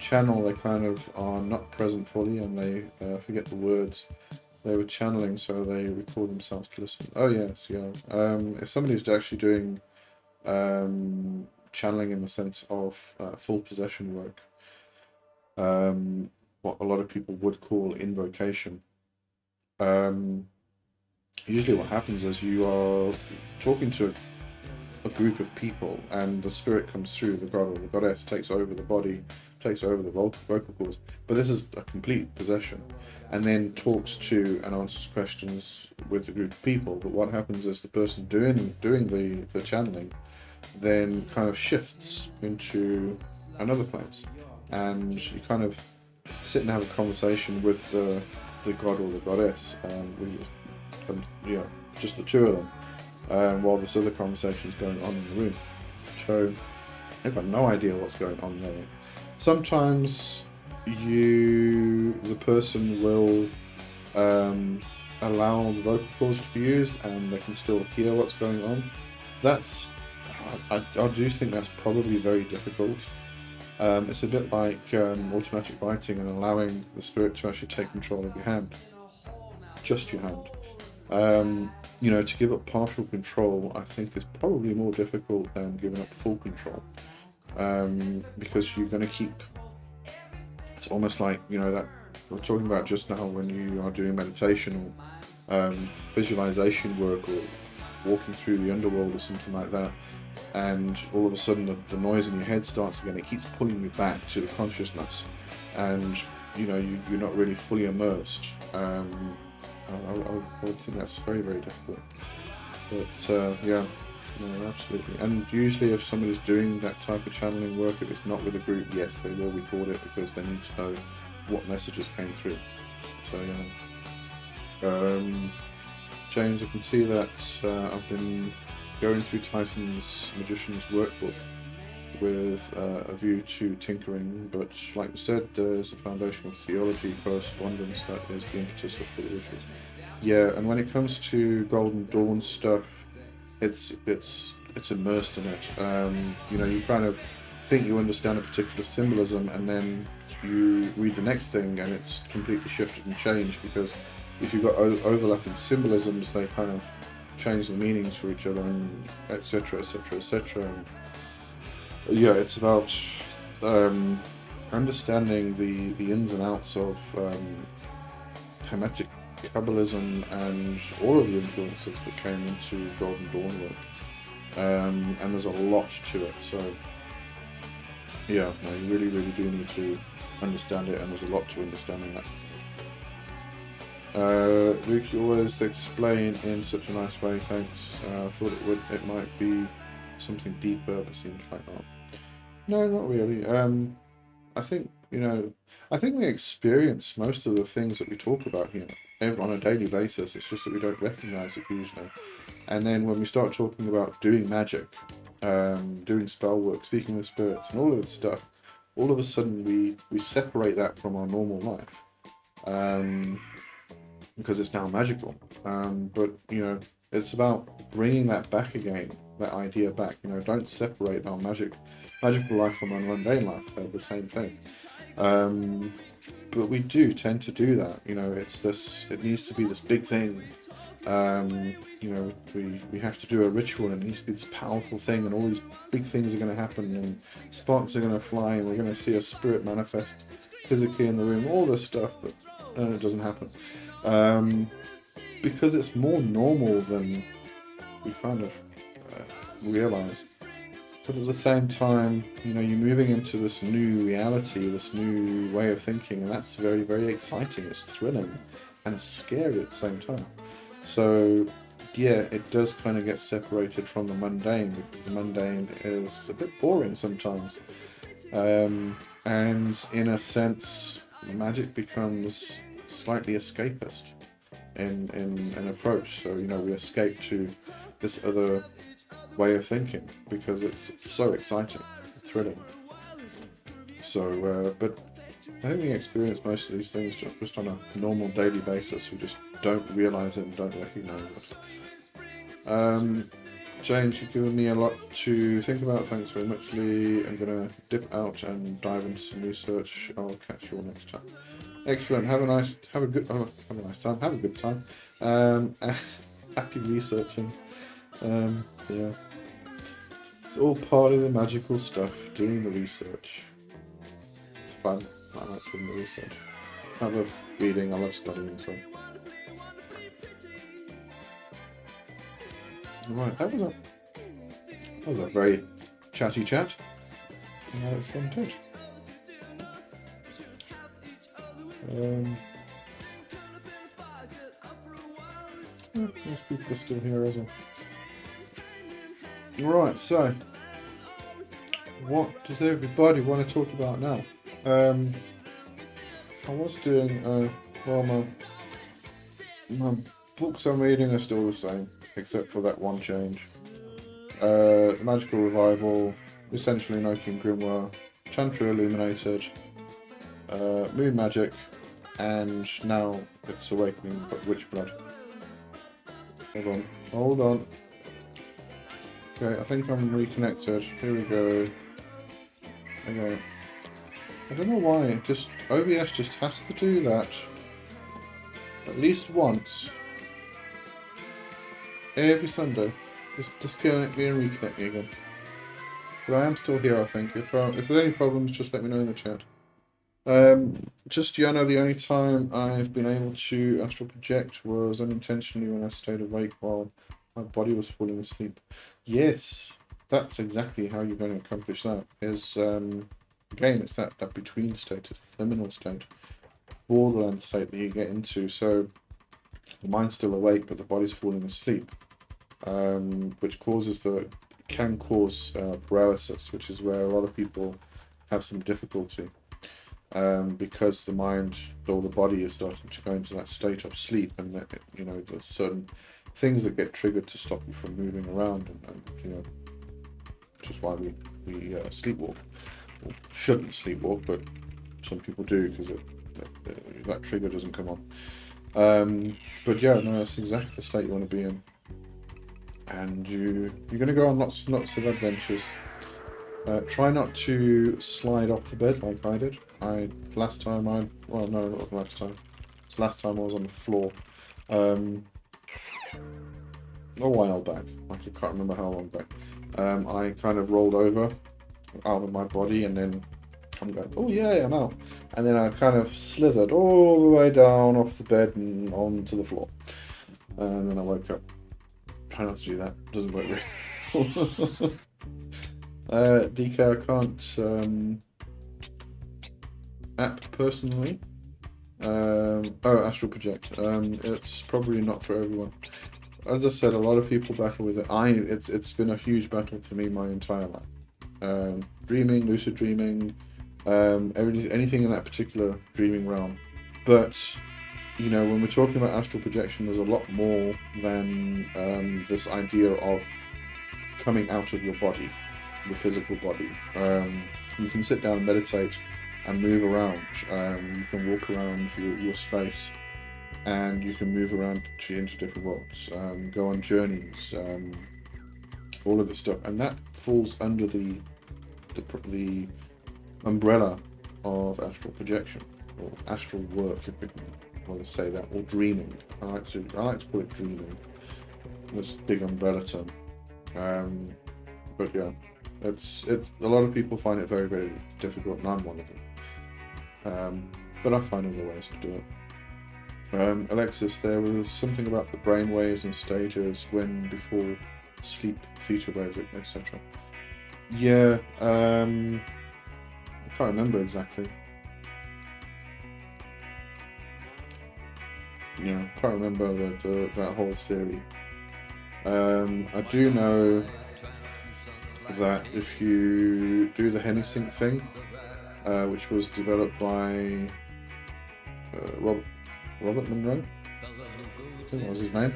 A: channel, they kind of are not present fully and they forget the words they were channeling, so they record themselves to listen. Oh yes, yeah. If somebody's actually doing channeling in the sense of full possession work, what a lot of people would call invocation, usually what happens is you are talking to a group of people and the spirit comes through, the god or the goddess takes over the body, takes over the vocal cords, but this is a complete possession, and then talks to and answers questions with the group of people. But what happens is the person doing the channeling then kind of shifts into another place, and you kind of sit and have a conversation with the god or the goddess, just the two of them, while this other conversation is going on in the room. So I've got no idea what's going on there. Sometimes the person will allow the vocal cords to be used and they can still hear what's going on. I do think that's probably very difficult. It's a bit like automatic writing and allowing the spirit to actually take control of your hand, just your hand. To give up partial control, I think is probably more difficult than giving up full control, because you're going to keep. It's almost like that we were talking about just now when you are doing meditation or visualization work or walking through the underworld or something like that, and all of a sudden the noise in your head starts again. It keeps pulling you back to the consciousness, and you're not really fully immersed. I would think that's very, very difficult. But absolutely. And usually if somebody's doing that type of channeling work, if it's not with a group, yes, they will record it because they need to know what messages came through. So James, I can see that I've been going through Tyson's Magician's Workbook with a view to tinkering, but like you said, there's a foundation of theology correspondence that is the impetus of the rituals. yeah, and when it comes to Golden Dawn stuff, it's immersed in it. You know, you kind of think you understand a particular symbolism, and then you read the next thing, and it's completely shifted and changed, because if you've got overlapping symbolisms, they kind of change the meanings for each other, and etc., etc., etc. Yeah, it's about understanding the ins and outs of Hermetic Kabbalism and all of the influences that came into Golden Dawn work. And there's a lot to it, so yeah, no, you really, really do need to understand it, and there's a lot to understanding that. Luke, you always explain in such a nice way, thanks. I thought it might be something deeper, but seems like not. No, not really. I think, you know, I think we experience most of the things that we talk about here on a daily basis. It's just that we don't recognize it usually. And then when we start talking about doing magic, doing spell work, speaking with spirits, and all of this stuff, all of a sudden we separate that from our normal life, because it's now magical. But you know, it's about bringing that back again, that idea back. You know, don't separate our magical life from our mundane life. They're the same thing. But we do tend to do that. You know, it needs to be this big thing. You know, we have to do a ritual, and it needs to be this powerful thing, and all these big things are going to happen, and sparks are going to fly, and we're going to see a spirit manifest physically in the room, all this stuff, but it doesn't happen. Because it's more normal than we kind of realize. But at the same time, you know, you're moving into this new reality, this new way of thinking, and that's very, very exciting. It's thrilling, and it's scary at the same time. So, yeah, it does kind of get separated from the mundane, because the mundane is a bit boring sometimes. And in a sense, magic becomes slightly escapist in an approach. So, you know, we escape to this other way of thinking because it's so exciting, thrilling. So, but I think we experience most of these things just on a normal daily basis. We just don't realize it and don't recognize it. James, you've given me a lot to think about. Thanks very much, Lee. I'm gonna dip out and dive into some research. I'll catch you all next time. Excellent. Have a good time. Happy researching. Yeah. It's all part of the magical stuff, doing the research. It's fun. I like doing the research. I love reading, I love studying, so. Right, that was a very chatty chat. Now it's gone to it. Most people are still here as well. Right, so what does everybody want to talk about now? I was doing well, my books I'm reading are still the same, except for that one change. Magical Revival, Essentially Enochian Grimoire, Tantra Illuminated, Moon Magic, and now it's Awakening Witchblood. Hold on. Okay, I think I'm reconnected. Here we go. Okay. I don't know why, OBS just has to do that at least once every Sunday. Just disconnect me and reconnect me again. But I am still here, I think. If there's any problems, just let me know in the chat. Just, Yana, the only time I've been able to astral project was unintentionally when I stayed awake while my body was falling asleep. Yes, that's exactly how you're going to accomplish that. Again, it's that between state, it's the liminal state, borderland state that you get into. So the mind's still awake, but the body's falling asleep, which can cause paralysis, which is where a lot of people have some difficulty, because the mind or the body is starting to go into that state of sleep, and that, you know, there's certain things that get triggered to stop you from moving around, and you know, which is why we sleepwalk. Well, shouldn't sleepwalk, but some people do because that trigger doesn't come on. But yeah, no, it's exactly the state you want to be in. And you're going to go on lots of adventures. Try not to slide off the bed like I did. Well, no, not the last time. It's the last time I was on the floor. A while back. I can't remember how long back. I kind of rolled over out of my body, and then I'm going, oh yeah, I'm out. And then I kind of slithered all the way down off the bed and onto the floor. And then I woke up. Try not to do that. Doesn't work really well. DK, I can't app personally. Astral Project. It's probably not for everyone. As I said, a lot of people battle with it. It's been a huge battle for me my entire life. Dreaming, lucid dreaming, anything in that particular dreaming realm. But you know, when we're talking about astral projection, there's a lot more than this idea of coming out of your body, your physical body. You can sit down and meditate and move around. You can walk around your space, and you can move around into different worlds, go on journeys, all of this stuff, and that falls under the umbrella of astral projection, or astral work, if we want to say that, or dreaming. I like to call it dreaming. This big umbrella term. But yeah, it's a lot of people find it very, very difficult, and I'm one of them. But I find other ways to do it. Alexis, there was something about the brain waves and stages when before sleep, theta waves, etc. Yeah, I can't remember exactly. Yeah, I can't remember that whole theory. I do know that if you do the hemisync thing, which was developed by Robert Monroe, I think that was his name.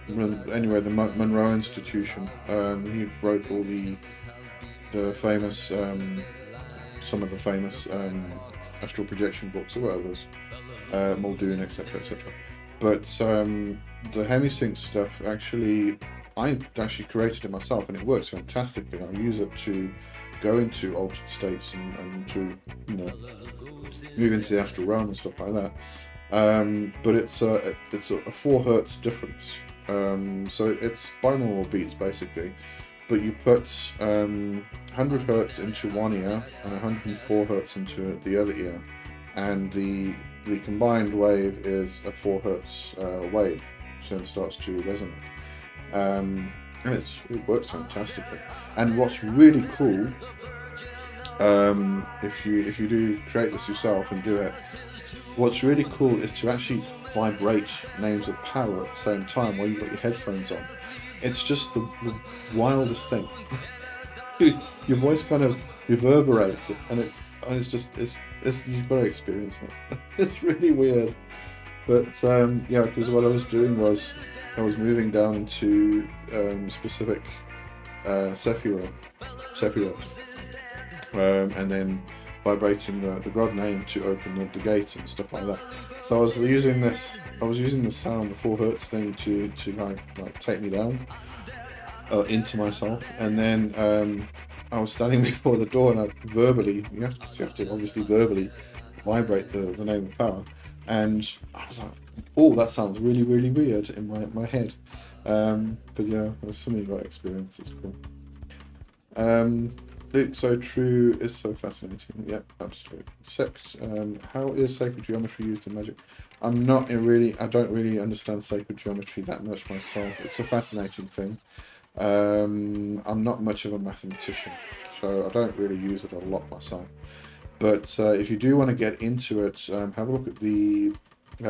A: Anyway, the Monroe Institution. He wrote all the famous, some of the famous astral projection books, or others, Muldoon, etc., etc. But the hemisync stuff, I actually created it myself, and it works fantastically. I use it to go into altered states and to, you know, move into the astral realm and stuff like that. But it's a 4 hertz difference. So it's binaural beats basically, but you put 100 hertz into one ear and 104 hertz into the other ear, and the combined wave is a 4 hertz wave, so it starts to resonate. And it works fantastically. And what's really cool, if you do create this yourself and do it, what's really cool is to actually vibrate names of power at the same time while you've got your headphones on. It's just the wildest thing. Your voice kind of reverberates, and it's you've got to experience it. It's really weird, but yeah, because what I was doing was I was moving down into specific Sephiroth, and then vibrating the god name to open the gate and stuff like that. So I was using the sound, the 4 hertz thing, to like take me down into myself, and then I was standing before the door, and you have to obviously verbally vibrate the name of power, and I was like, oh, that sounds really, really weird in my head. But yeah, that's something you've got to experience. It's cool. It's so true, is so fascinating. Yeah, absolutely. How is sacred geometry used in magic? I don't really understand sacred geometry that much myself. It's a fascinating thing. I'm not much of a mathematician, so I don't really use it a lot myself. But if you do want to get into it, have a look at the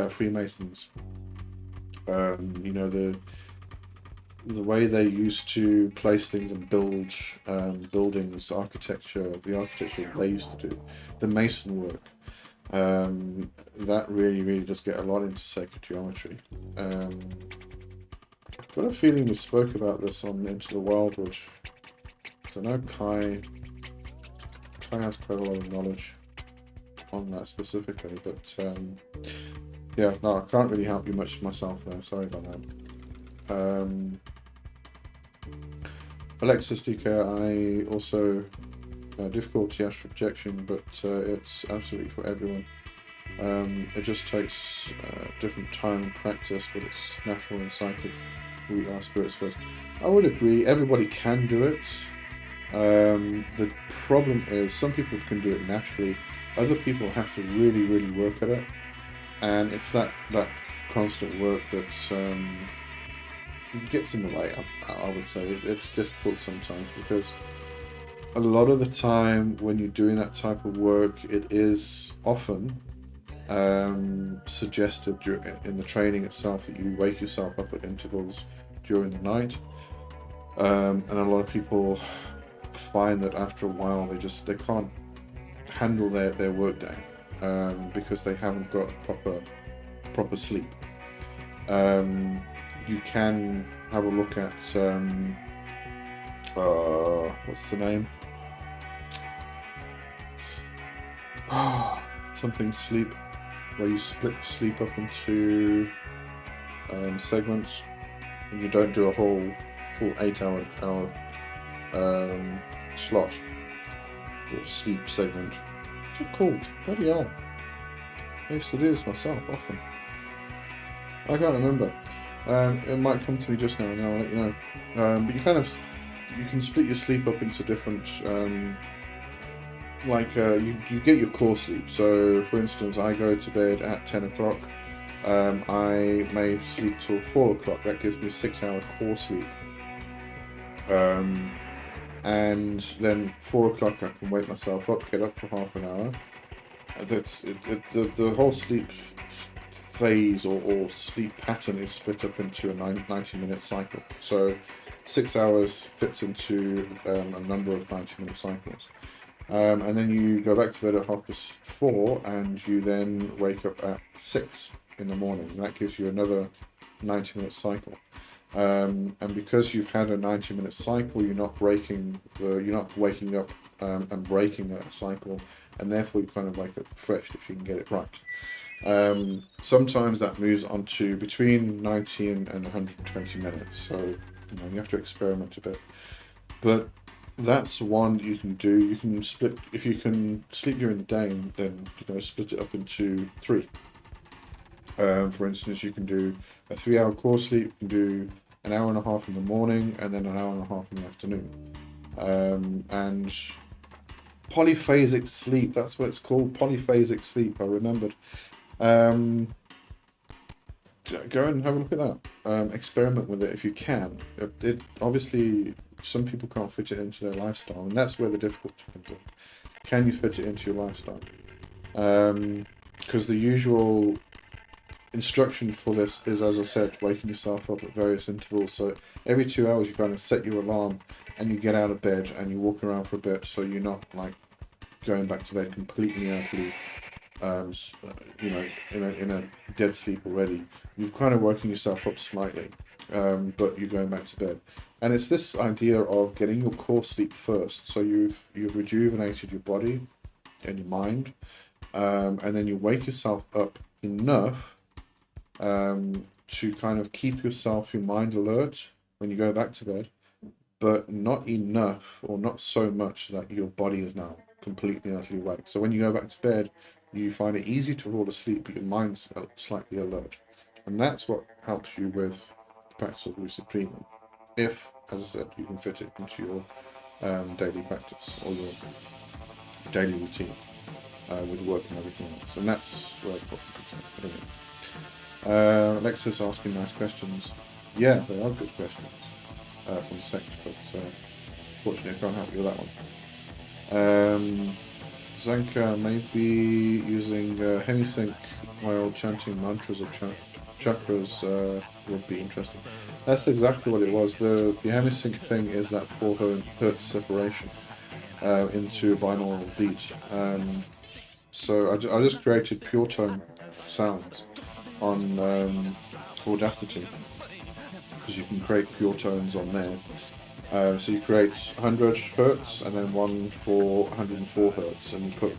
A: Freemasons. You know, the way they used to place things and build buildings, the architecture they used to do, the mason work, that really does get a lot into sacred geometry. I've got a feeling we spoke about this on Into the Wildwood. I know Kai has quite a lot of knowledge on that specifically, but Yeah, no, I can't really help you much myself there. Sorry about that. Alexis DK, I also difficulty as rejection, but it's absolutely for everyone. It just takes different time and practice, but it's natural and psychic. We are spirits first. I would agree. Everybody can do it. The problem is some people can do it naturally. Other people have to really, really work at it, and it's that constant work that gets in the way. I would say it's difficult sometimes because a lot of the time when you're doing that type of work, it is often suggested in the training itself that you wake yourself up at intervals during the night, and a lot of people find that after a while they can't handle their work day because they haven't got proper sleep. You can have a look at what's the name? Something sleep, where you split sleep up into segments, and you don't do a full 8-hour slot or sleep segment. What's it called? Bloody hell! I used to do this myself often. I can't remember. It might come to me just now, and I'll let you know. But you can split your sleep up into different. You get your core sleep. So, for instance, I go to bed at 10 o'clock. I may sleep till 4 o'clock. That gives me a 6-hour core sleep. And then 4 o'clock I can wake myself up, get up for half an hour. The whole sleep phase or sleep pattern is split up into a 90-minute cycle. So 6 hours fits into a number of 90-minute cycles. And then you go back to bed at 4:30, and you then wake up at 6 in the morning. And that gives you another 90-minute cycle. And because you've had a 90-minute cycle, you're not waking up and breaking that cycle, and therefore you kind of wake up refreshed if you can get it right. Sometimes that moves on to between 90 and 120 minutes, so you have to experiment a bit. But that's one that you can do. You can split, if you can sleep during the day, then split it up into 3. For instance, you can do a 3-hour core sleep, you can do an hour and a half in the morning, and then an hour and a half in the afternoon. And polyphasic sleep, that's what it's called, polyphasic sleep, I remembered. Go and have a look at that. Experiment with it if you can. It obviously, some people can't fit it into their lifestyle, and that's where the difficulty comes in. Can you fit it into your lifestyle? Because the usual instruction for this is, as I said, waking yourself up at various intervals. So every 2 hours you kind of set your alarm and you get out of bed and you walk around for a bit, so you're not like going back to bed completely utterly in a dead sleep already. You've kind of woken yourself up slightly, but you're going back to bed. And it's this idea of getting your core sleep first. So you've rejuvenated your body and your mind, and then you wake yourself up enough to kind of keep your mind alert when you go back to bed, but not enough or not so much that your body is now completely and utterly awake. So when you go back to bed, you find it easy to fall asleep, but your mind's slightly alert. And that's what helps you with the practice of lucid dreaming. If, as I said, you can fit it into your daily practice or your daily routine with work and everything else. And that's where the problem comes in. Alexis asking nice questions. Yeah, they are good questions from Sect, but fortunately I can't help you with that one. Zanka may be using hemisync while chanting mantras or chakras would be interesting. That's exactly what it was. The hemisync thing is that 4 hertz separation into a binaural beat. So I just created pure tone sounds on Audacity, because you can create pure tones on there. So you create 100 hertz and then one for 104 hertz, and you put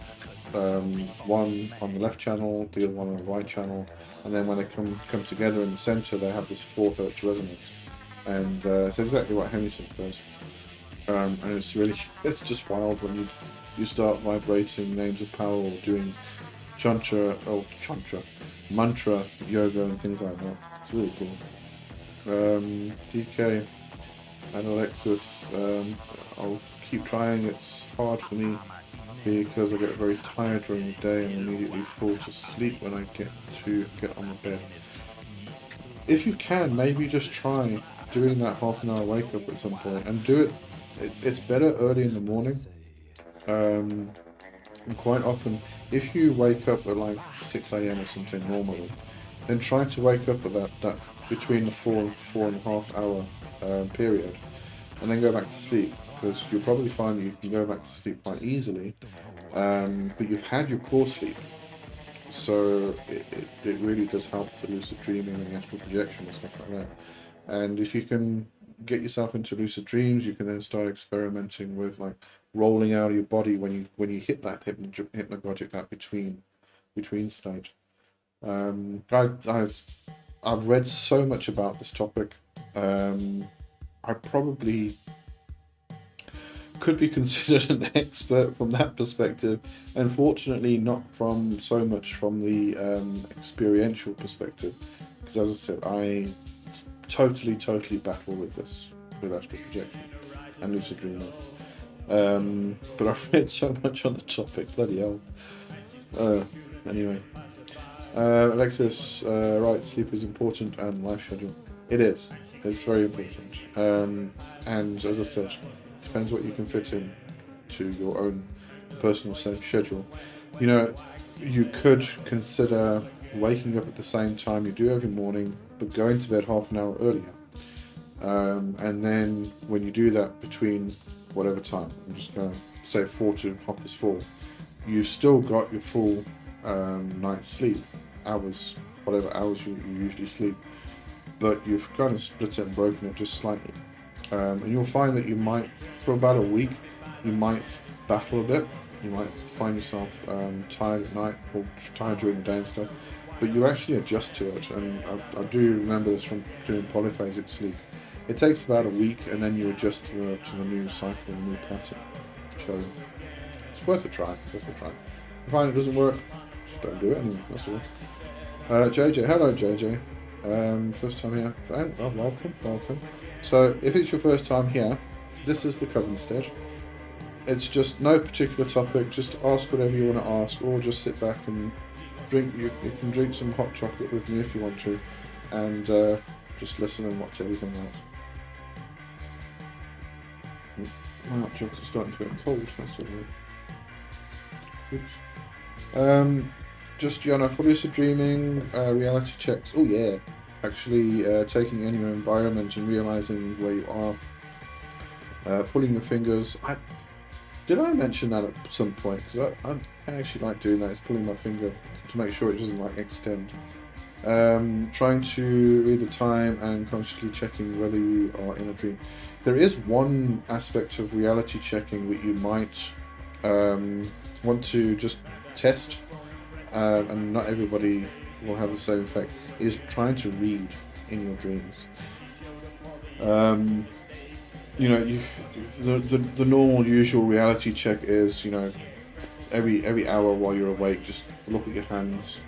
A: one on the left channel, the other one on the right channel, and then when they come together in the center, they have this 4 Hz resonance, and it's exactly what Hemi-Sync does. And it's really, it's just wild when you start vibrating names of power or doing mantra yoga and things like that. It's really cool. DK and Alexis, I'll keep trying. It's hard for me because I get very tired during the day and immediately fall to sleep when I get on the bed. If you can, maybe just try doing that half-an-hour wake up at some point, and do it. It's better early in the morning. And quite often, if you wake up at like 6 AM or something normally, then try to wake up at that between the 4.5 hour period, and then go back to sleep, because you'll probably find that you can go back to sleep quite easily, but you've had your core sleep, so it really does help for lucid dreaming and astral projection and stuff like that. And if you can get yourself into lucid dreams, you can then start experimenting with like rolling out of your body when you hit that hypnagogic, that between stage. I've read so much about this topic. I probably could be considered an expert from that perspective. Unfortunately, not from so much from the experiential perspective, because as I said, I totally battle with this, with astral projection and lucid dreaming. But I've read so much on the topic, bloody hell. Anyway, Alexis, right, sleep is important, and life schedule. It is. It's very important. And as I said, depends what you can fit in to your own personal schedule. You know, you could consider waking up at the same time you do every morning, but going to bed half an hour earlier. And then when you do that between whatever time, I'm just going to say 4 to 4:30, you've still got your full night's sleep, hours, whatever hours you usually sleep, but you've kind of split it and broken it just slightly. And you'll find that you might, for about a week, you might battle a bit. You might find yourself tired at night or tired during the day and stuff, but you actually adjust to it. And I do remember this from doing polyphasic sleep. It takes about a week, and then you adjust to the new cycle, the new pattern. So it's worth a try. If you find it doesn't work, just don't do it anymore. That's all. JJ, hello JJ. First time here. Oh, welcome. So if it's your first time here, this is the Covenstead. It's just no particular topic. Just ask whatever you want to ask, or just sit back and drink. You can drink some hot chocolate with me if you want to, and just listen and watch everything else. My hot chocolate's starting to get cold. That's all right. Oops. Just for lucid dreaming, reality checks. Oh yeah, actually taking in your environment and realizing where you are. Pulling your fingers. Did I mention that at some point? Because I actually like doing that. It's pulling my finger to make sure it doesn't like extend. Trying to read the time and consciously checking whether you are in a dream. There is one aspect of reality checking that you might want to just test, and not everybody will have the same effect, is trying to read in your dreams. The normal usual reality check is, every hour while you're awake, just look at your hands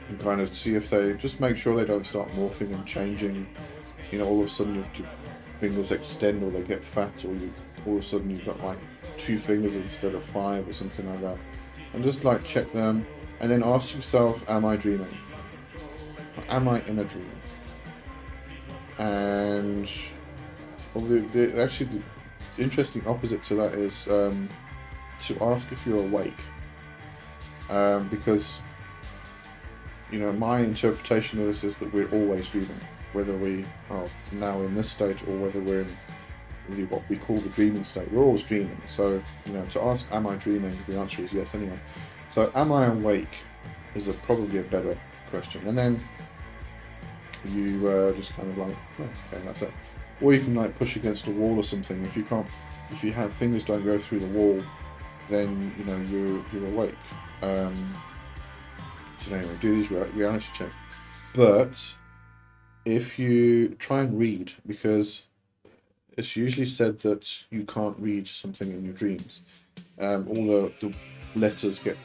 A: and kind of see if just make sure they don't start morphing and changing. All of a sudden your fingers extend, or they get fat, or all of a sudden you've got like 2 fingers instead of 5 or something like that. And just like check them, and then ask yourself, am I dreaming? Or am I in a dream? And the interesting opposite to that is to ask if you're awake, because my interpretation of this is that we're always dreaming, whether we are now in this state or whether we're in what we call the dreaming state. We're always dreaming. So to ask, am I dreaming, the answer is yes anyway. So am I awake is probably a better question. And then you just kind of like, oh, okay, that's it. Or you can like push against a wall or something. If your fingers don't go through the wall, then you're awake. So anyway, do these reality checks. But if you try and read, because it's usually said that you can't read something in your dreams, all the letters get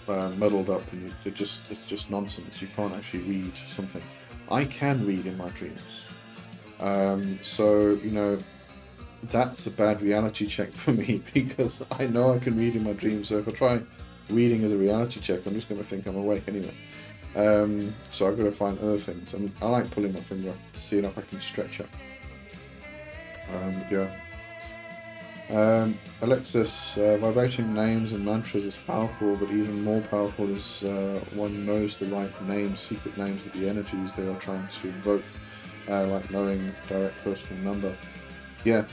A: muddled up, and it's just nonsense. You can't actually read something. I can read in my dreams, so that's a bad reality check for me because I know I can read in my dreams. So if I try reading as a reality check, I'm just going to think I'm awake anyway. So I've got to find other things. I mean, I like pulling my finger to see if I can stretch up. Yeah. Alexis, vibrating names and mantras is powerful, but even more powerful is one knows the right names, secret names of the energies they are trying to invoke, like knowing direct personal number. Yeah,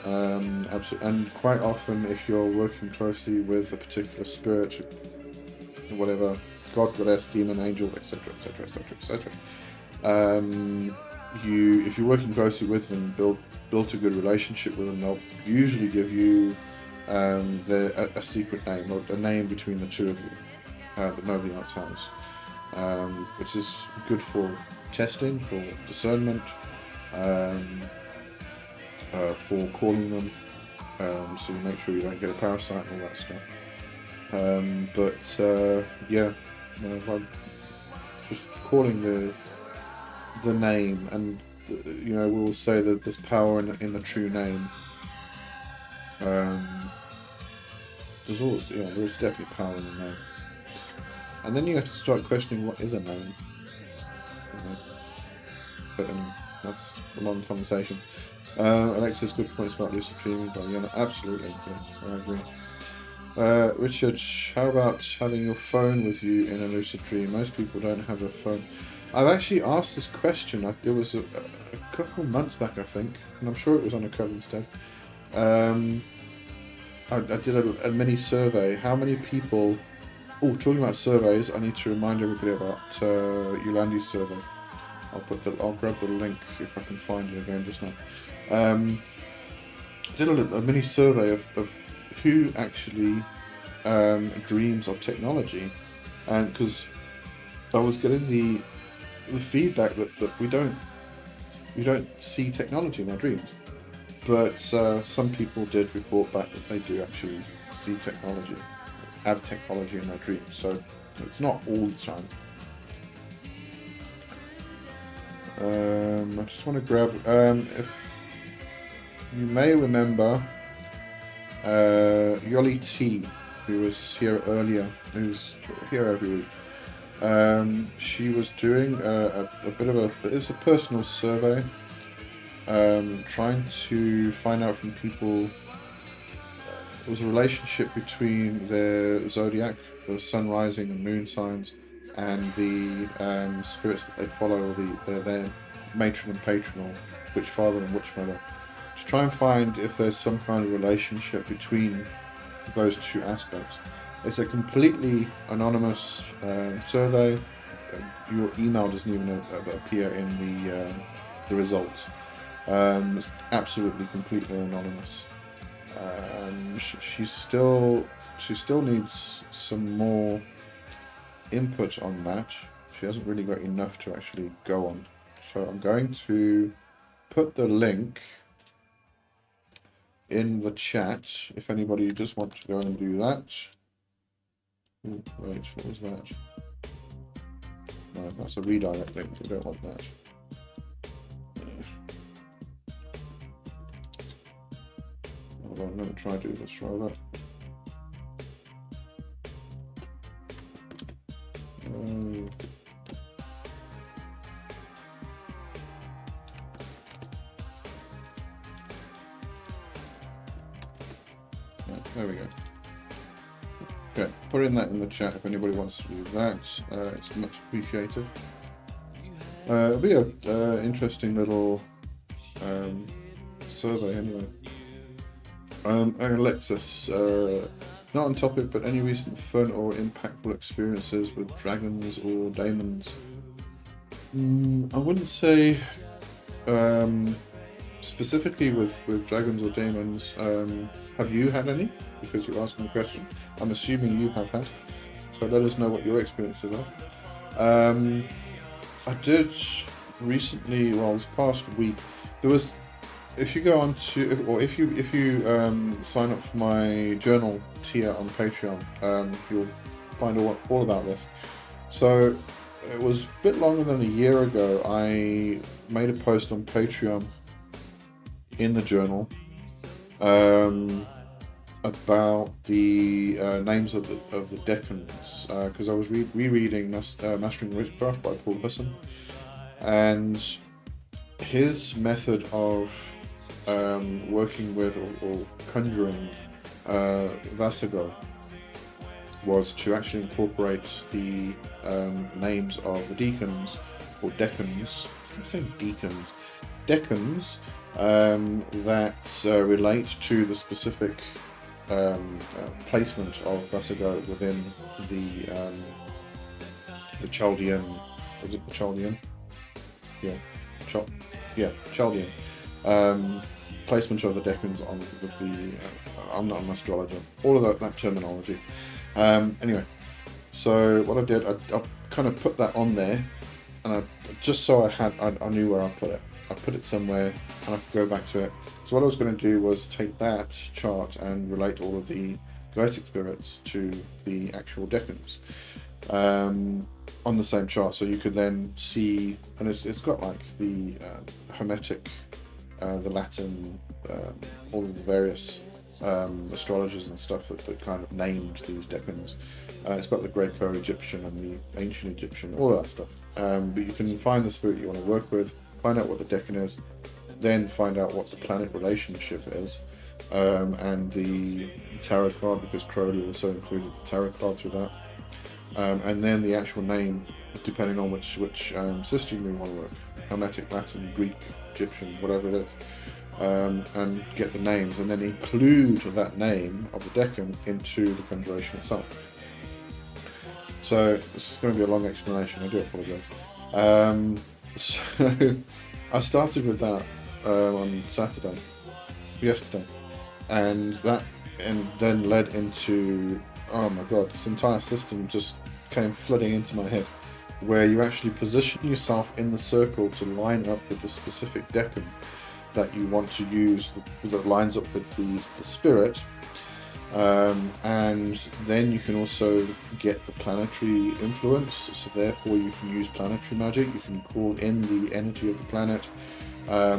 A: absolutely. And quite often, if you're working closely with a particular spirit, whatever, god, goddess, demon, angel, etc., etc., etc., etc., if you're working closely with them, built a good relationship with them, they'll usually give you a secret name, or a name between the two of you that nobody else has, which is good for testing, for discernment, for calling them, so you make sure you don't get a parasite and all that stuff. Yeah, I'm just calling the name, and we'll say that there's power in the true name. There's definitely power in the name, and then you have to start questioning what is a name. But that's a long conversation. Alexis, good points about lucid dreaming, but yeah, absolutely, yes, I agree. Richard, how about having your phone with you in a lucid dream? Most people don't have their phone. I've actually asked this question. It was a couple months back, I think, and I'm sure it was on a Covenstead. I did a mini survey. How many people... Oh, talking about surveys, I need to remind everybody about Yolandi's survey. I'll grab the link if I can find it again just now. I did a mini survey of who actually dreams of technology, and because I was getting the feedback that we don't see technology in our dreams, but some people did report back that they do actually see technology, have technology in their dreams. So it's not all the time. I just want to grab, if you may remember, Yoli T, who was here earlier, who's here every week. She was doing a bit of it was a personal survey, trying to find out from people. It was a relationship between their zodiac, the sun, rising, and moon signs, and the spirits that they follow, their matron and patron, or witch father and witch mother, to try and find if there's some kind of relationship between those two aspects. It's a completely anonymous survey. Your email doesn't even appear in the results. It's absolutely completely anonymous. She still needs some more input on that. She hasn't really got enough to actually go on. So I'm going to put the link in the chat if anybody just wants to go and do that. Ooh, wait, what was that? No, that's a redirect link. We don't want that. Hold on, let me try to do this rather. There we go. Okay, put in that in the chat if anybody wants to do that. It's much appreciated. It'll be an interesting little survey anyway. Alexis, not on topic, but any recent fun or impactful experiences with dragons or daemons? I wouldn't say specifically with dragons or demons, have you had any? Because you're asking the question. I'm assuming you have had. So let us know what your experiences are. I did recently, well, this past week, there was, if you go on to, or if you sign up for my journal tier on Patreon, you'll find all about this. So it was a bit longer than a year ago. I made a post on Patreon in the journal about the names of the Decans, because I was rereading Mastering Witchcraft by Paul Husson, and his method of working with or conjuring Vasigo was to actually incorporate the names of the deacons or decans. I'm saying deacons, decans that relate to the specific placement of Vasigo within the Chaldean. Was it the Chaldean? Yeah, Chaldean. Placement of the decans on with the. I'm not an astrologer. All of that terminology. Anyway, so what I did, I kind of put that on there, and I just so I knew where I put it. I put it somewhere, and I could go back to it. So what I was going to do was take that chart and relate all of the Goetic spirits to the actual decans on the same chart. So you could then see, and it's got like the Hermetic, the Latin, all of the various astrologers and stuff that kind of named these decans. It's got the Greco-Egyptian and the ancient Egyptian, all of that stuff. But you can find the spirit you want to work with, find out what the decan is, then find out what the planet relationship is, and the tarot card, because Crowley also included the tarot cards with that, and then the actual name, depending on which system you want to work, Hermetic, Latin, Greek, Egyptian, whatever it is. And get the names, and then include that name of the decan into the conjuration itself. So this is going to be a long explanation, I do apologise. So I started with that on yesterday, and then led into, oh my god, this entire system just came flooding into my head, where you actually position yourself in the circle to line up with the specific decan that you want to use, that lines up with the spirit, and then you can also get the planetary influence, so therefore you can use planetary magic, you can call in the energy of the planet,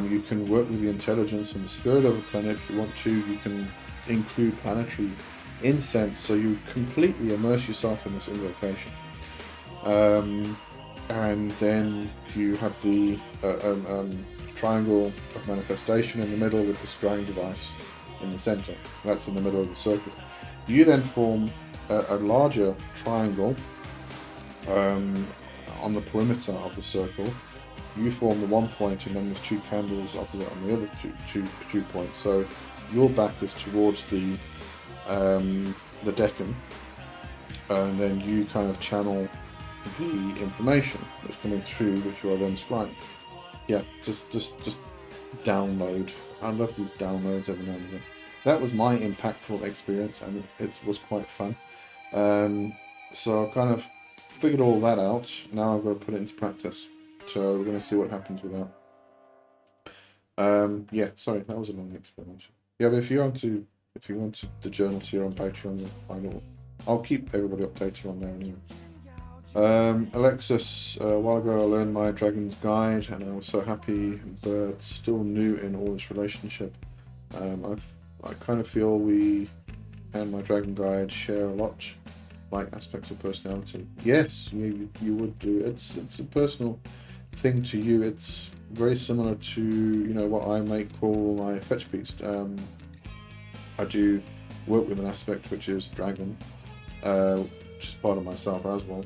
A: you can work with the intelligence and the spirit of the planet if you want to, you can include planetary incense, so you completely immerse yourself in this invocation. And then you have the triangle of manifestation in the middle with the scrying device in the center. That's in the middle of the circle. You then form a larger triangle on the perimeter of the circle. You form the 1 point, and then there's 2 candles opposite on the other two points. So your back is towards the decan, and then you kind of channel the information that's coming through, which you are then scribing. Yeah, just download. I love these downloads every now and then. That was my impactful experience, and it was quite fun. So I kind of figured all that out. Now I've got to put it into practice. So we're going to see what happens with that. Yeah, sorry, that was a long explanation. Yeah, but if you want the journal tier on Patreon, then find out. I'll keep everybody updated on there anyway. Alexis, a while ago I learned my Dragon's Guide, and I was so happy, but still new in all this relationship. I kind of feel we and my Dragon Guide share a lot, like aspects of personality. Yes, you would do. It's a personal thing to you. It's very similar to what I might call my fetch beast. I do work with an aspect which is dragon, which is part of myself as well.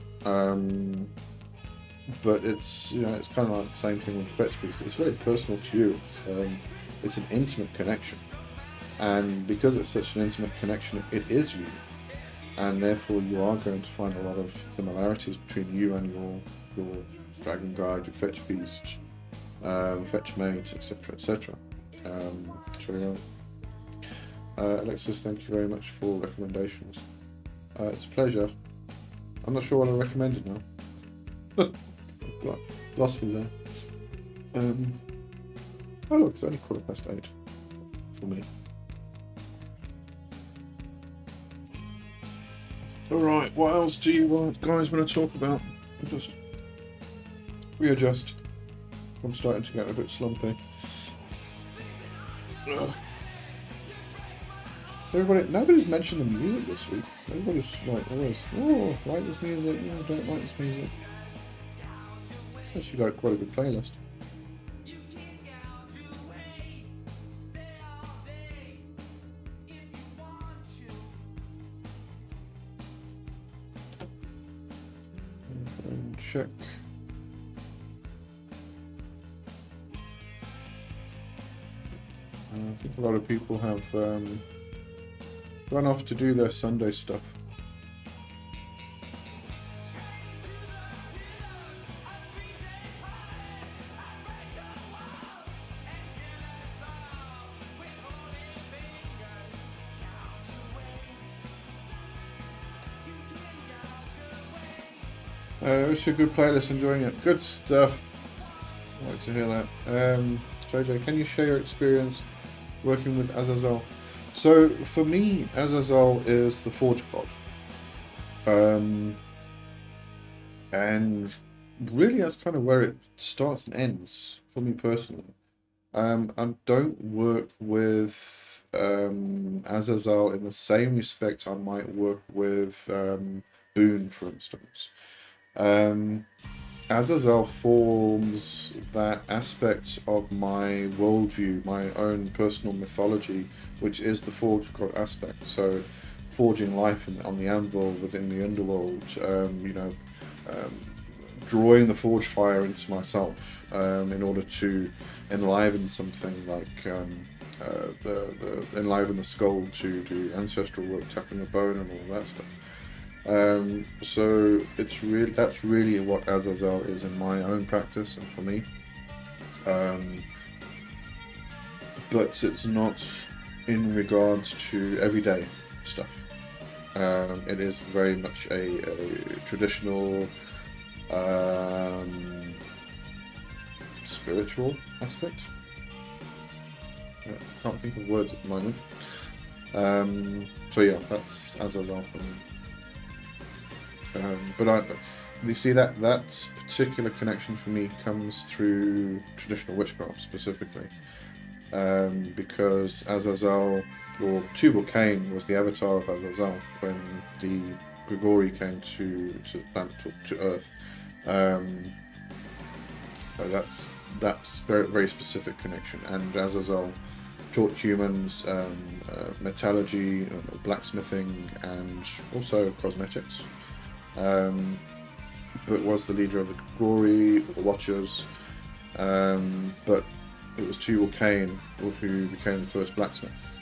A: But it's it's kind of like the same thing with the fetch beast. It's very personal to you. It's an intimate connection, and because it's such an intimate connection, it is you, and therefore you are going to find a lot of similarities between you and your dragon guide, your fetch beast, fetch mate, etc., etc. So, Alexis, thank you very much for recommendations. It's a pleasure. I'm not sure what I recommended now. Lost me there. Oh look, it's only 8:15 for me. Alright, what else do you guys want to talk about? Just readjust. I'm starting to get a bit slumpy. Nobody's mentioned the music this week. Everybody's like always, oh, like this music, no, don't like this music. It's actually got quite a good playlist. Check. I think a lot of people have gone off to do their Sunday stuff. It's a good playlist, enjoying it. Good stuff. I like to hear that. JJ, can you share your experience working with Azazel? So for me, Azazel is the Forge God. And really that's kind of where it starts and ends for me personally. I don't work with Azazel in the same respect I might work with Boone, for instance. Azazel forms that aspect of my worldview, my own personal mythology, which is the Forge God aspect. So, forging life on the anvil within the underworld, drawing the forge fire into myself in order to enliven something like enliven the skull, to do ancestral work, tapping the bone, and all that stuff. So that's really what Azazel is in my own practice and for me. But it's not in regards to everyday stuff. It is very much a traditional, spiritual aspect. I can't think of words at the moment. So yeah, that's Azazel for me. But you see that particular connection for me comes through traditional witchcraft specifically, because Azazel, or Tubal-Cain, was the avatar of Azazel when the Grigori came to Earth. So that's very, very specific connection, and Azazel taught humans metallurgy, blacksmithing, and also cosmetics. But was the leader of the Grigori, the Watchers, but it was Tubal-Cain who became the first blacksmith.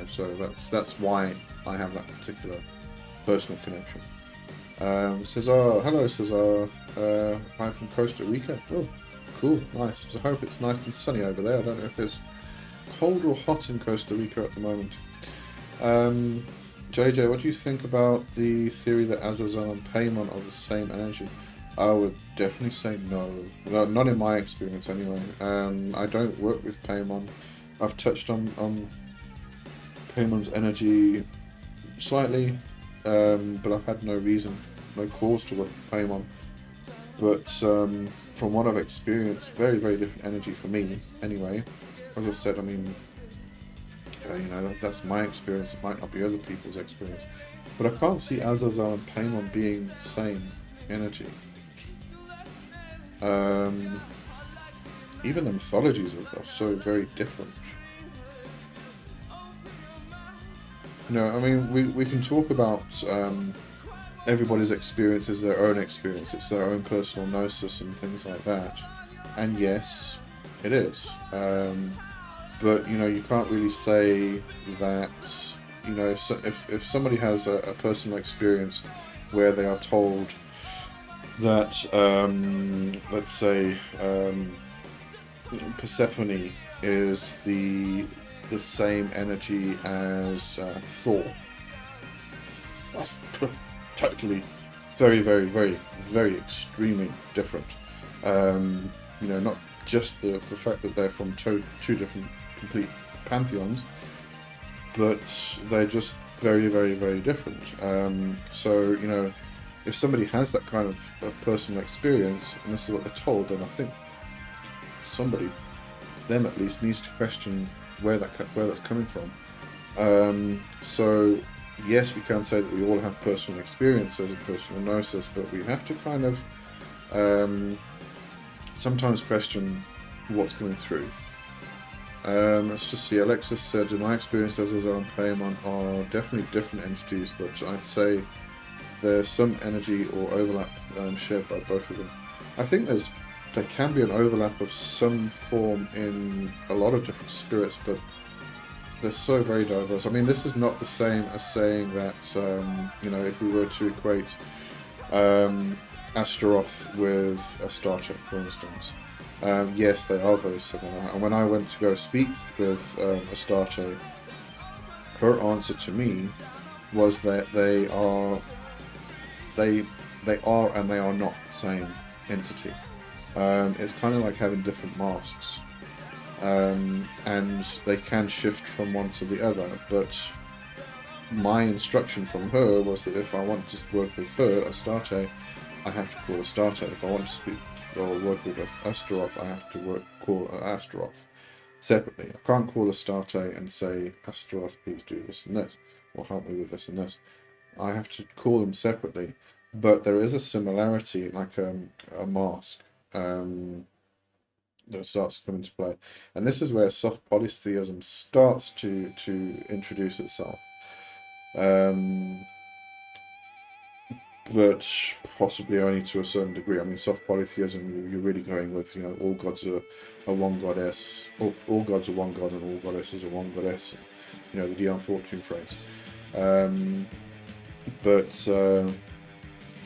A: So that's why I have that particular personal connection. Cesar, hello Cesar, hi from Costa Rica. Oh, cool, nice. So I hope it's nice and sunny over there. I don't know if it's cold or hot in Costa Rica at the moment. JJ, what do you think about the theory that Azazel and Paimon are the same energy? I would definitely say no. Well, not in my experience anyway. I don't work with Paimon. I've touched on Paimon's energy slightly, but I've had no cause to work with Paimon. But from what I've experienced, very, very different energy for me anyway. As I said, I mean, that's my experience. It might not be other people's experience, but I can't see Azazel and Paimon being the same energy. Even the mythologies are so very different. I mean, we can talk about everybody's experience is their own experience. It's their own personal gnosis and things like that. And yes, it is. But you can't really say that. If somebody has a personal experience where they are told that, let's say, Persephone is the same energy as Thor. That's totally, very, very, very, very extremely different. Not just the fact that they're from two different complete pantheons, but they're just very, very, very different. So, if somebody has that kind of personal experience, and this is what they're told, then I think somebody, them at least, needs to question where that's coming from. So yes, we can say that we all have personal experiences and personal gnosis, but we have to kind of sometimes question what's coming through. Let's just see. Alexis said, in my experience, Azazel and Paimon are definitely different entities, but I'd say there's some energy or overlap shared by both of them. I think there can be an overlap of some form in a lot of different spirits, but they're so very diverse. I mean, this is not the same as saying that, if we were to equate Astaroth with Astarte, for instance. Yes, they are very similar. And when I went to go speak with Astarte, her answer to me was that they are and they are not the same entity. It's kind of like having different masks. And they can shift from one to the other, but my instruction from her was that if I want to work with her, Astarte, I have to call Astarte. If I want to speak or work with Astaroth, I have to call Astaroth separately. I can't call Astarte and say, Astaroth, please do this and this, or help me with this and this. I have to call them separately, but there is a similarity, like a mask. That starts to come into play, and this is where soft polytheism starts to introduce itself, but possibly only to a certain degree. I mean, soft polytheism, you're really going with all gods are one goddess, all gods are one god, and all goddesses are one goddess. The Dion Fortune phrase. But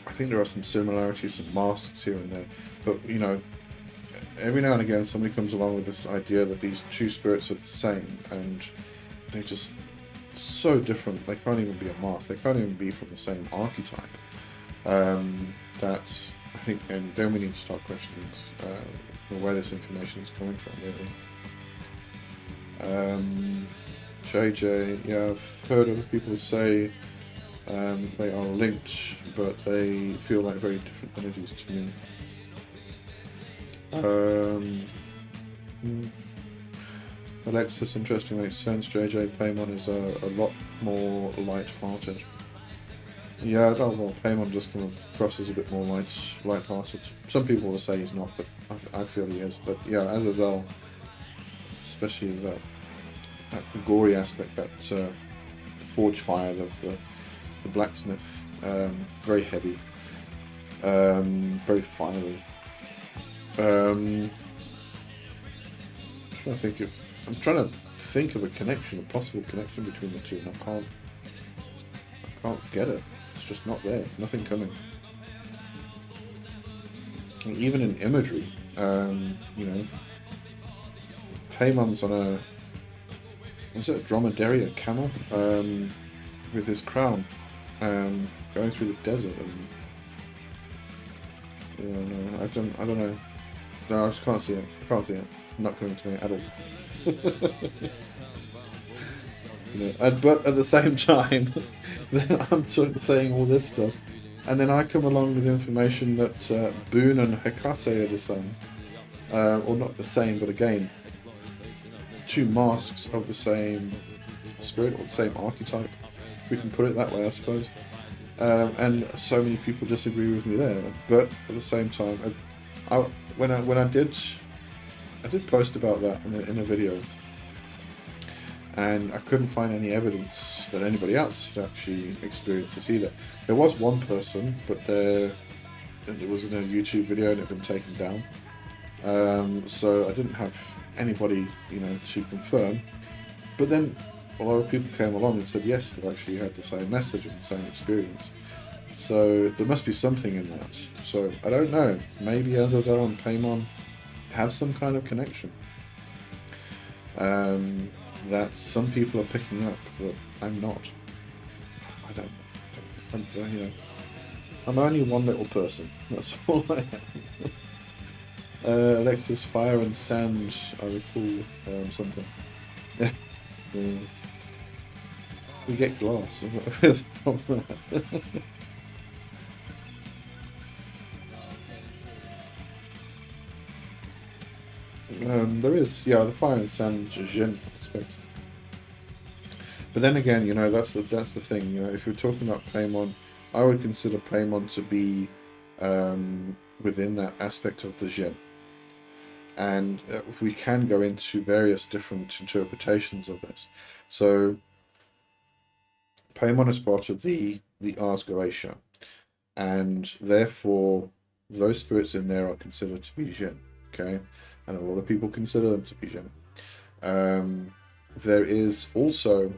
A: I think there are some similarities, some masks here and there, but every now and again somebody comes along with this idea that these two spirits are the same, and they're just so different. They can't even be a mask. They can't even be from the same archetype. That's, I think, and then we need to start questioning where this information is coming from, really. JJ, yeah, I've heard other people say they are linked, but they feel like very different energies to me. Alexis, interesting, makes sense. JJ, Paimon is a lot more light-hearted. Yeah, well, Paimon just comes across as a bit more light-hearted. Some people will say he's not, but I feel he is. But yeah, Azazel, especially that gory aspect, that the forge fire of the blacksmith, very heavy, very fiery. I'm trying to think of a connection, a possible connection between the two, and I can't get it. It's just not there. Nothing coming. And even in imagery, Paimon's on a dromedary, a camel, with his crown, going through the desert, and I don't know. No, I just can't see it. I can't see it. Not coming to me at all. But at the same time, then I'm saying all this stuff, and then I come along with information that Boone and Hecate are the same, or not the same, but again, two masks of the same spirit or the same archetype. We can put it that way, I suppose. And so many people disagree with me there, but at the same time, when I did post about that in a video, and I couldn't find any evidence that anybody else had actually experienced this either. There was one person, but it was in a YouTube video and it had been taken down. So I didn't have anybody, to confirm. But then a lot of people came along and said yes, they actually had the same message and the same experience. So there must be something in that. So I don't know. Maybe Azazel and Paimon have some kind of connection that some people are picking up, but I'm not. I don't. I'm only one little person. That's all I am. Alexis, fire and sand. I recall something. Yeah. We get glass from that. There is, yeah, the fire and sand Jin aspect. But then again, that's the thing. If you're talking about Paimon, I would consider Paimon to be within that aspect of the Jin. And we can go into various different interpretations of this. So Paimon is part of the Ars Goetia, and therefore those spirits in there are considered to be Jin. Okay, and a lot of people consider them to be Jin. There is also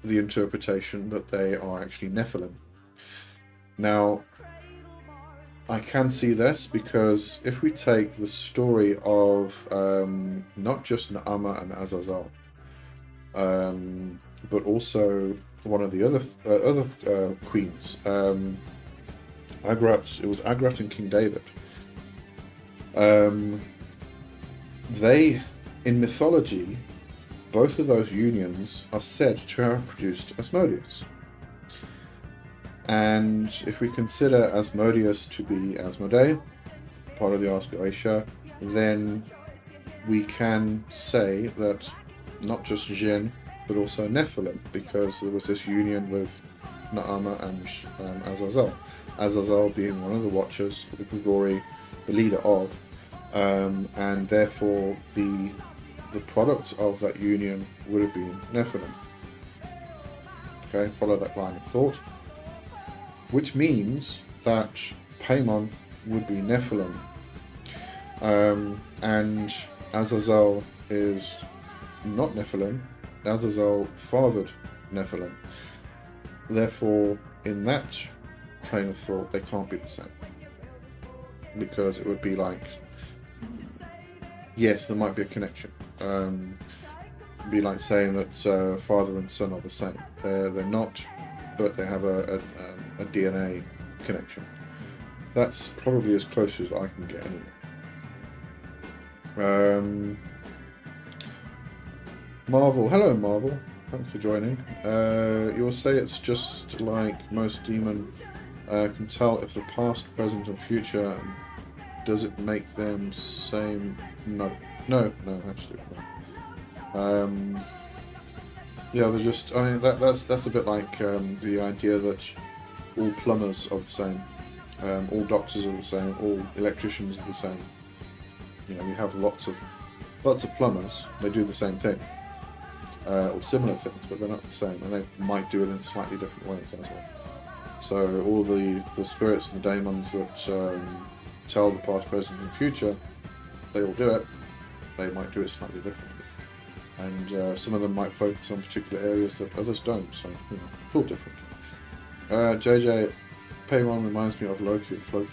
A: the interpretation that they are actually Nephilim. Now, I can see this because if we take the story of not just Naama and Azazel, but also one of the other queens, Agrat. It was Agrat and King David. They, in mythology, both of those unions are said to have produced Asmodeus. And if we consider Asmodeus to be Asmodee, part of the Ars Goetia, then we can say that not just Jinn, but also Nephilim, because there was this union with Naama and Azazel. Azazel being one of the Watchers of the Grigori, the leader of, and therefore the product of that union would have been Nephilim. Okay, follow that line of thought. Which means that Paimon would be Nephilim, and Azazel is not Nephilim. Azazel fathered Nephilim. Therefore, in that train of thought, they can't be the same, because it would be like, yes, there might be a connection. It'd be like saying that father and son are the same. They're not, but they have a DNA connection. That's probably as close as I can get anyway. Marvel, hello Marvel, thanks for joining. You'll say it's just like most demon can tell if the past, present and future. Does it make them same? No, absolutely not. Yeah, they're just, I mean, that's a bit like the idea that all plumbers are the same, all doctors are the same, all electricians are the same. We have lots of plumbers. They do the same thing, or similar things, but they're not the same, and they might do it in slightly different ways as well. So all the spirits and the daemons that tell the past, present, and future, they all do it. They might do it slightly differently. And some of them might focus on particular areas that others don't, so it's all different. JJ, Paimon reminds me of Loki. I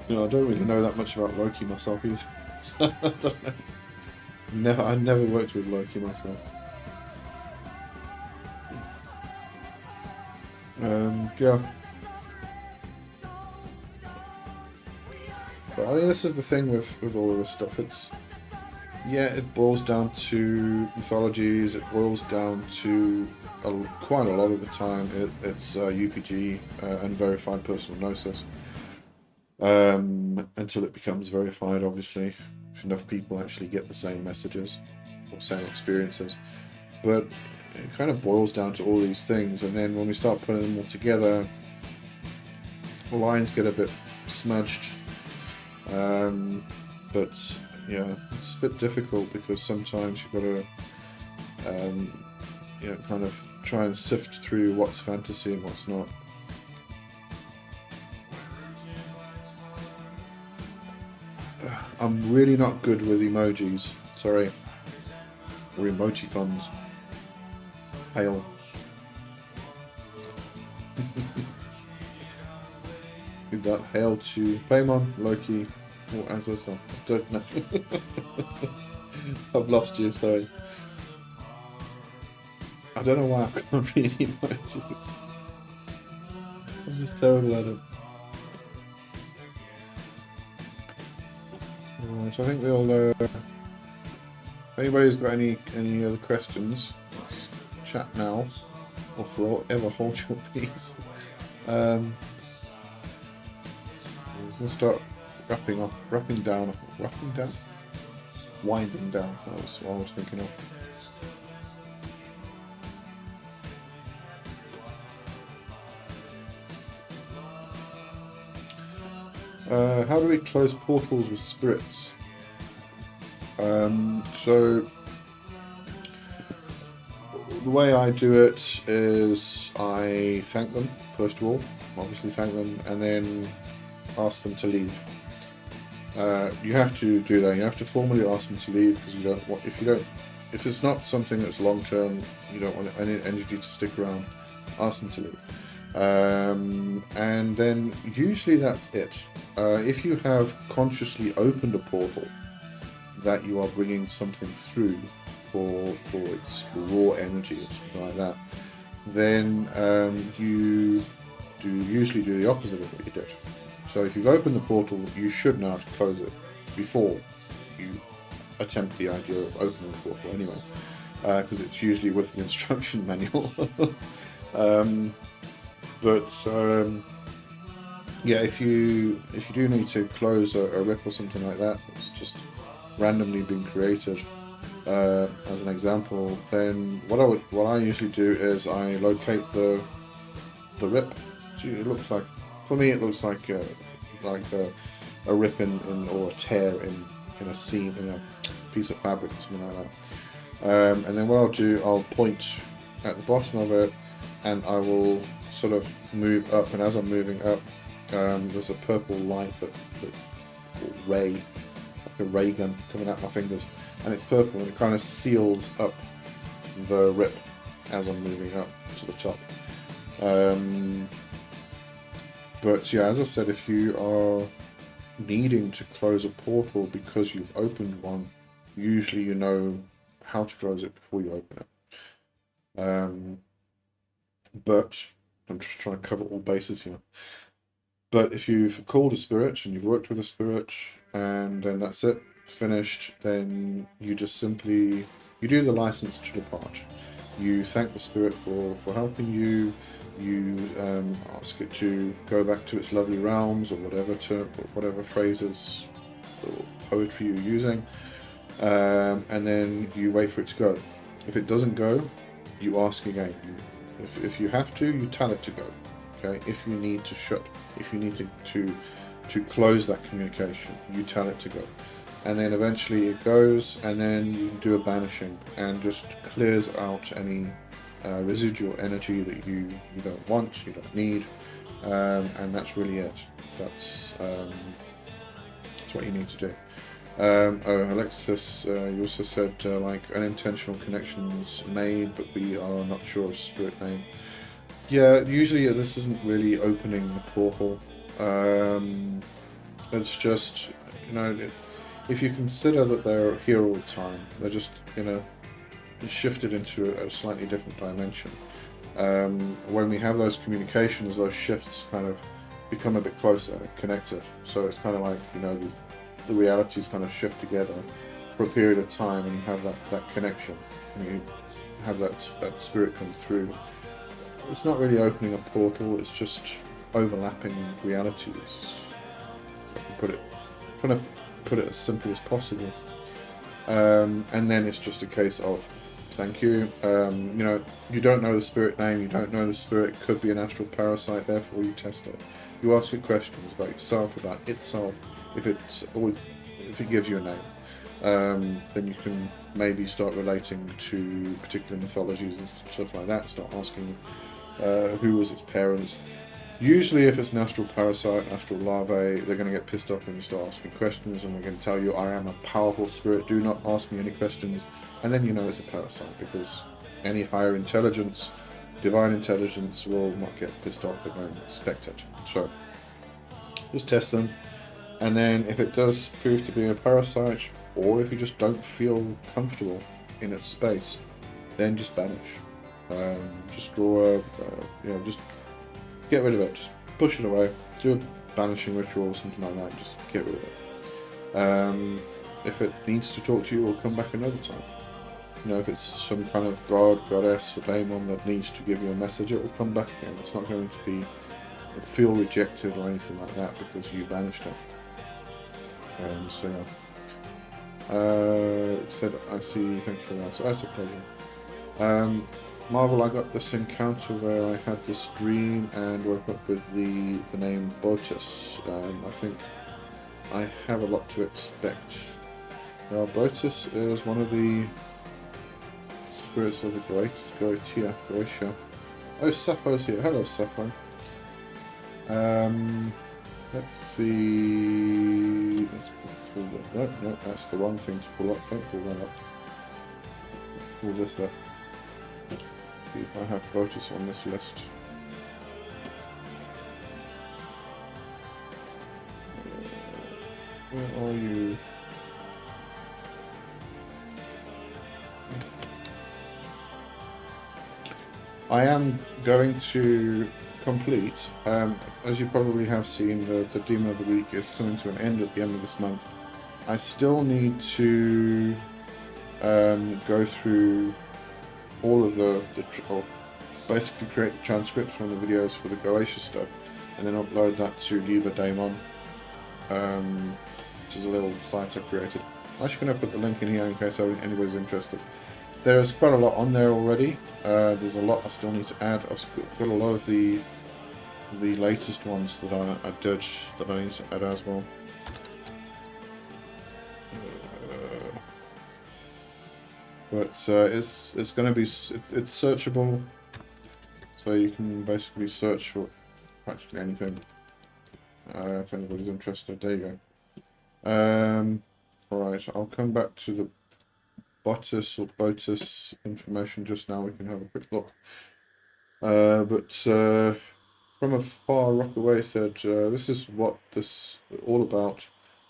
A: don't really know that much about Loki myself either. So I don't know. I never worked with Loki myself. Yeah. But I think this is the thing with all of this stuff. It boils down to mythologies. It boils down to quite a lot of the time it's UPG, unverified personal gnosis, until it becomes verified. Obviously, if enough people actually get the same messages or same experiences. But it kind of boils down to all these things, and then when we start putting them all together, the lines get a bit smudged. But yeah, it's a bit difficult because sometimes you've got to kind of try and sift through what's fantasy and what's not. I'm really not good with emojis, sorry, or emoticons. Hail. Is that hail to Paimon, Loki, Or as a song. I don't know. I've lost you, sorry. I don't know why I can't read emojis. I'm just terrible at it. Alright, so I think we'll if anybody's got any other questions, let's chat now. Or forever hold your peace. We'll start winding down. That was what I was thinking of. How do we close portals with spirits? So the way I do it is I thank them first of all, obviously thank them, and then ask them to leave. You have to do that. You have to formally ask them to leave because you don't want if it's not something that's long term, you don't want any energy to stick around. Ask them to leave. And then usually that's it. If you have consciously opened a portal that you are bringing something through for its raw energy or something like that, then you usually do the opposite of what you did. So if you've opened the portal, you should know how to close it before you attempt the idea of opening the portal anyway, because it's usually with the instruction manual. Yeah, if you do need to close a rip or something like that, it's just randomly been created, as an example, then what I usually do is I locate the rip. So it looks like, for me, it looks like a rip in or a tear in a seam in a piece of fabric or something like that. And then what I'll do, I'll point at the bottom of it, and I will sort of move up. And as I'm moving up, there's a purple light that ray, like a ray gun coming out my fingers, and it's purple, and it kind of seals up the rip as I'm moving up to the top. But yeah, as I said, if you are needing to close a portal because you've opened one, usually you know how to close it before you open it. But I'm just trying to cover all bases here. But if you've called a spirit and you've worked with a spirit and then that's it, finished, then you just simply, you do the license to depart. You thank the spirit for helping you. You ask it to go back to its lovely realms, or whatever phrases or poetry you're using, and then you wait for it to go. If it doesn't go, you ask again. If you have to, you tell it to go. Okay. If you need to close that communication, you tell it to go, and then eventually it goes, and then you do a banishing and just clears out any residual energy that you don't want, you don't need, and that's really it. That's what you need to do. Alexis, you also said like unintentional connections made, but we are not sure of spirit name. Yeah, usually this isn't really opening the portal. It's just, if you consider that they're here all the time, they're just, shifted into a slightly different dimension. When we have those communications, those shifts kind of become a bit closer, connected. So it's kind of like, the realities kind of shift together for a period of time, and you have that connection, and you have that spirit come through. It's not really opening a portal, it's just overlapping realities. If I can trying to put it as simple as possible. And then it's just a case of thank you. You don't know the spirit name, you don't know the spirit, could be an astral parasite, therefore you test it. You ask it questions about yourself, about itself. If it gives you a name, then you can maybe start relating to particular mythologies and stuff like that. Start asking who was its parents. Usually if it's an astral parasite, an astral larvae, they're going to get pissed off when you start asking questions, and they're going to tell you, I am a powerful spirit, do not ask me any questions. And then you know it's a parasite, because any higher intelligence, divine intelligence, will not get pissed off. They're going to expect it. So just test them. And then if it does prove to be a parasite, or if you just don't feel comfortable in its space, then just banish. Just draw a, just get rid of it. Just push it away. Do a banishing ritual or something like that. Just get rid of it. If it needs to talk to you, it'll come back another time. If it's some kind of god, goddess, or daemon that needs to give you a message, it will come back again. It's not going to feel rejected or anything like that because you banished it. So yeah. Said, I see, thank you for that. So that's a pleasure. Marvel, I got this encounter where I had this dream and woke up with the name Botus. I think I have a lot to expect. Now, Botus is one of the spirits of the Goetia. Oh, Sappho's here. Hello, Sappho. Let's see. Let's pull that. No, that's the wrong thing to pull up. Don't pull that up. Pull this up. See if I have Botus on this list. Where are you? I am going to complete, as you probably have seen, the Demon of the Week is coming to an end at the end of this month. I still need to go through all of or basically create the transcripts from the videos for the Goetia stuff, and then upload that to Liber Daemon, which is a little site I created. I'm actually going to put the link in here in case anybody's interested. There's quite a lot on there already. There's a lot I still need to add. I've got a lot of the latest ones that I did that I need to add as well. But it's going to be it's searchable, so you can basically search for practically anything. If anybody's interested, there you go. Alright, I'll come back to the Botus information just now. We can have a quick look. But from afar, Rockaway said, this is what this is all about.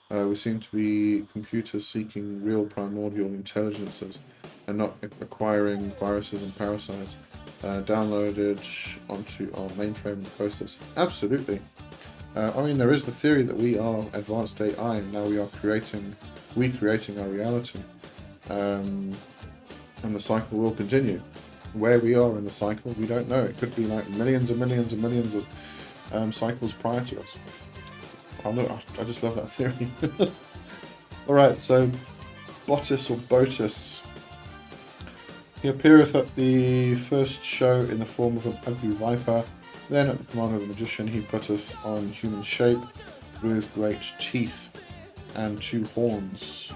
A: We seem to be computers seeking real primordial intelligences and not acquiring viruses and parasites downloaded onto our mainframe and process. Absolutely. I mean, there is the theory that we are advanced AI and now we are creating our reality. And the cycle will continue. Where we are in the cycle, we don't know. It could be like millions and millions and millions of cycles prior to us. I just love that theory. Alright, so Botus. He appeareth at the first show in the form of an ugly viper. Then at the command of the magician he putteth on human shape with great teeth and 2 horns,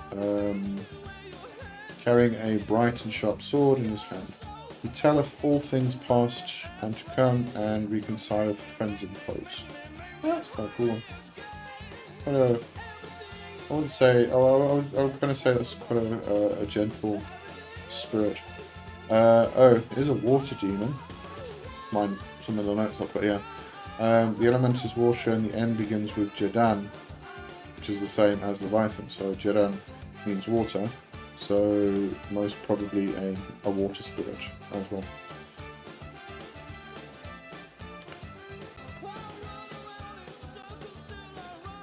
A: carrying a bright and sharp sword in his hand. He telleth all things past and to come, and reconcileth friends and foes. Yeah, that's quite a cool one. I wouldn't say. I was going to say that's quite a gentle spirit. It is a water demon. Mine, some of the notes up, but yeah. The element is water, and the end begins with Jedan, which is the same as Leviathan. So Jedan means water. So most probably a water spirit as well.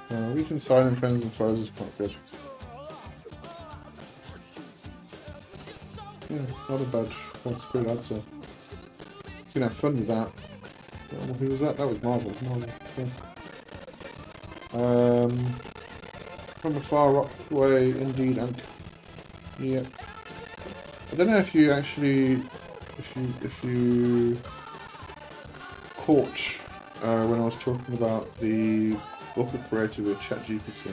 A: Reconciling friends and foes is quite good. Yeah, not a bad water spirit, I'd say. You can have fun with that. Who was that? That was Marvel. Yeah. From a far rock away, indeed, and yeah. I don't know if you actually, if you caught when I was talking about the book I created with ChatGPT.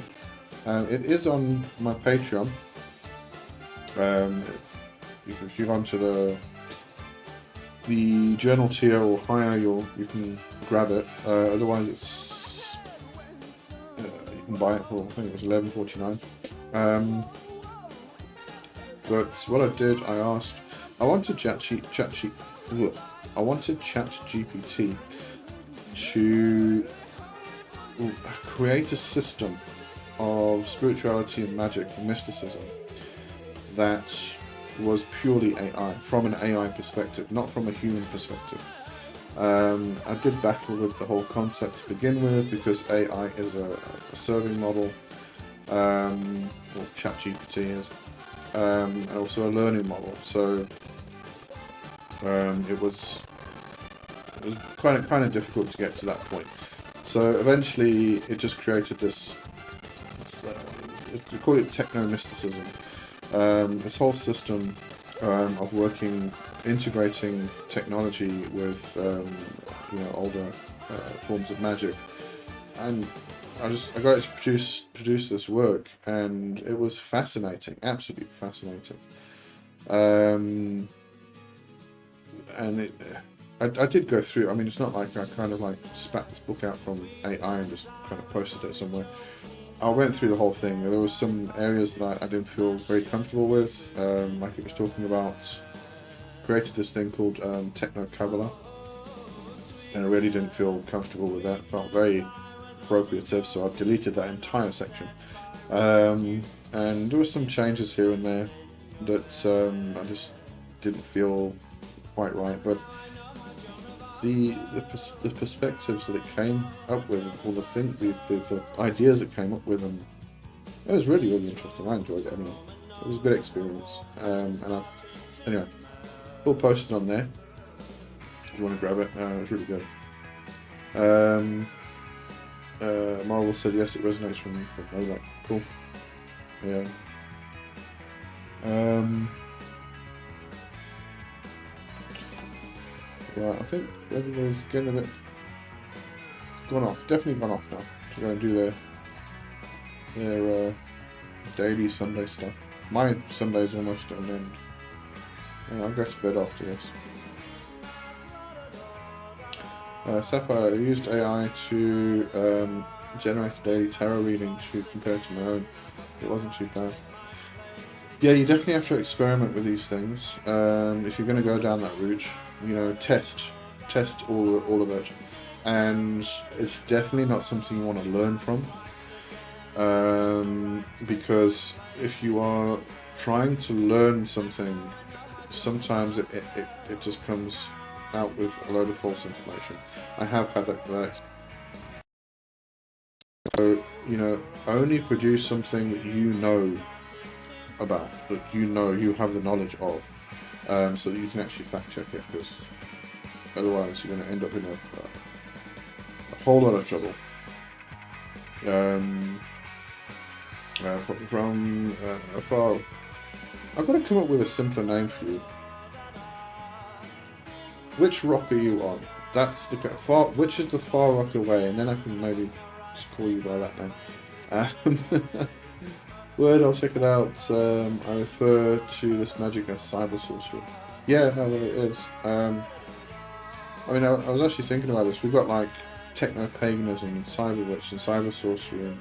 A: It is on my Patreon. If you go onto the journal tier or higher, you can grab it. Otherwise, you can buy it for, I think it was $11.49. But what I did, I wanted ChatGPT to create a system of spirituality and magic and mysticism that was purely AI, from an AI perspective, not from a human perspective. I did battle with the whole concept to begin with because AI is a serving model, or ChatGPT is, and also a learning model. So it was kind of difficult to get to that point. So eventually, it just created this. We call it techno-mysticism. This whole system of integrating technology with older forms of magic, and I got it to produce this work, and it was fascinating, absolutely fascinating. And I did go through. I mean, it's not like I kind of like spat this book out from AI and just kind of posted it somewhere. I went through the whole thing. There were some areas that I didn't feel very comfortable with, like it was talking about. Created this thing called Techno Kabbalah, and I really didn't feel comfortable with that. It felt very appropriative, so I deleted that entire section. And there were some changes here and there that I just didn't feel quite right. But the perspectives that it came up with, or the ideas it came up with, and it was really interesting. I enjoyed it anyway. It was a good experience. Anyway, all posted on there. If you want to grab it, it was really good. Marvel said yes, it resonates from Novak. Cool. Yeah. Right, I think everybody's getting a bit gone off. Definitely gone off now. To go and do their daily Sunday stuff. My Sunday's almost at an end. Yeah, I'll go to bed after this. Sapphire, I used AI to generate a daily tarot reading to compare to my own. It wasn't too bad. Yeah, you definitely have to experiment with these things. If you're going to go down that route, test all of it. And it's definitely not something you want to learn from. Because if you are trying to learn something, sometimes it just comes out with a load of false information. I have had that. So, only produce something that you know about, that you have the knowledge of, so that you can actually fact check it, because otherwise you're going to end up in a whole lot of trouble. From afar, I've got to come up with a simpler name for you. Which rock are you on? That's the far. Which is the far rock away? And then I can maybe just call you by that name. Word, I'll check it out. I refer to this magic as cyber sorcery. Yeah, no, it is. I mean, I was actually thinking about this. We've got like techno-paganism and cyber witch and cyber sorcery, and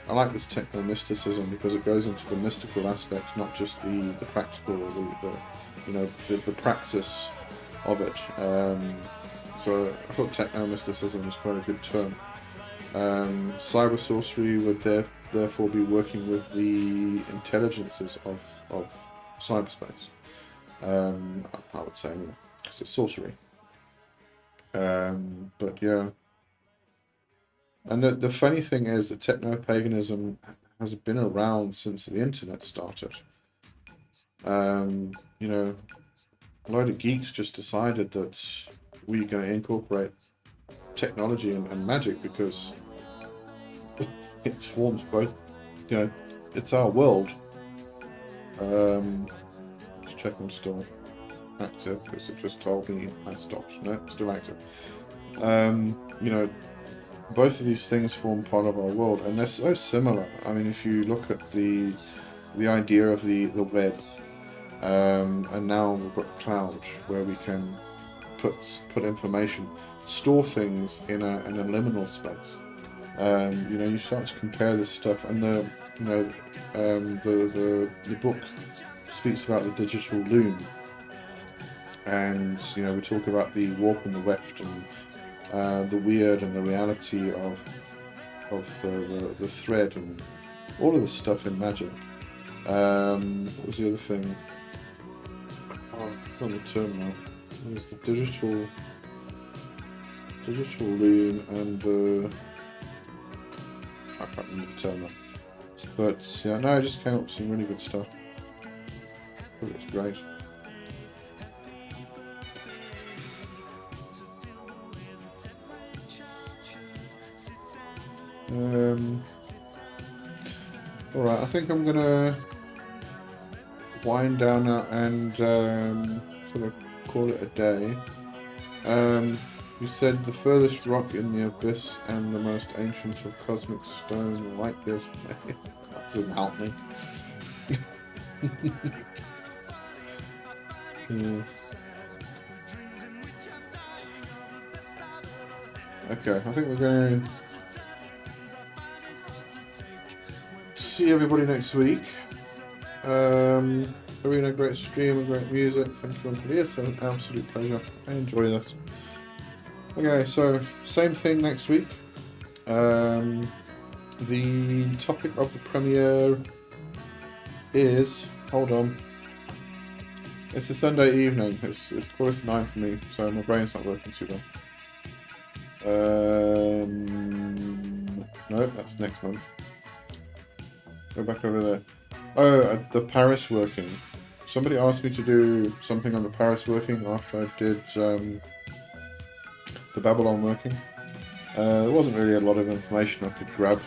A: I like this techno-mysticism because it goes into the mystical aspects, not just the practical or the praxis of it. So I thought techno-mysticism was quite a good term. Cyber sorcery would therefore be working with the intelligences of cyberspace. I would say, because it's sorcery. But yeah. And the funny thing is that techno-paganism has been around since the internet started. A load of geeks just decided that we're going to incorporate technology and magic because it forms both. It's our world. Just check I'm still active, because it just told me I stopped. No, still active. Both of these things form part of our world, and they're so similar. I mean, if you look at the idea of the web, and now we've got the cloud where we can put information, store things in a liminal space. You start to compare this stuff, and the book speaks about the digital loom, and we talk about the warp and the weft, and the weird and the reality of the thread, and all of this stuff in magic. What was the other thing? Oh, on the term now. There's the digital loom and the I can't remember the term now. But yeah, no, I just came up with some really good stuff. It looks great. Alright, I think I'm gonna wind down now and sort of call it a day. You said the furthest rock in the abyss and the most ancient of cosmic stone light years away. That doesn't help me. Yeah. Okay, I think we're going to see everybody next week. Arena, great stream and great music. Thank you for this. An absolute pleasure. I enjoy that. Okay, so same thing next week. The topic of the premiere is, hold on, it's a Sunday evening. It's 9:15 for me, so my brain's not working too well. No, that's next month. Go back over there. Oh, the Paris working. Somebody asked me to do something on the Paris working after I did the Babylon working. There wasn't really a lot of information I could grab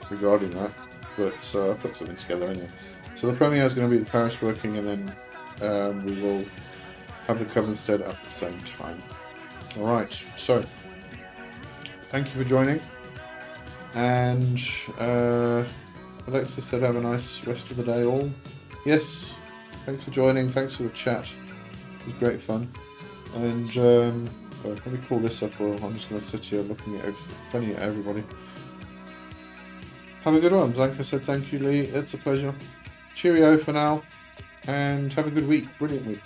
A: regarding that, but I put something together anyway. So the premiere is going to be the Paris working, and then we will have the Covenstead at the same time. Alright, so thank you for joining, and Alexa said have a nice rest of the day all. Yes, thanks for joining, thanks for the chat, it was great fun. And let me call this up, or I'm just going to sit here looking at funny at everybody. Have a good one. Zanka said thank you, Lee, it's a pleasure. Cheerio for now, and have a good week, brilliant week.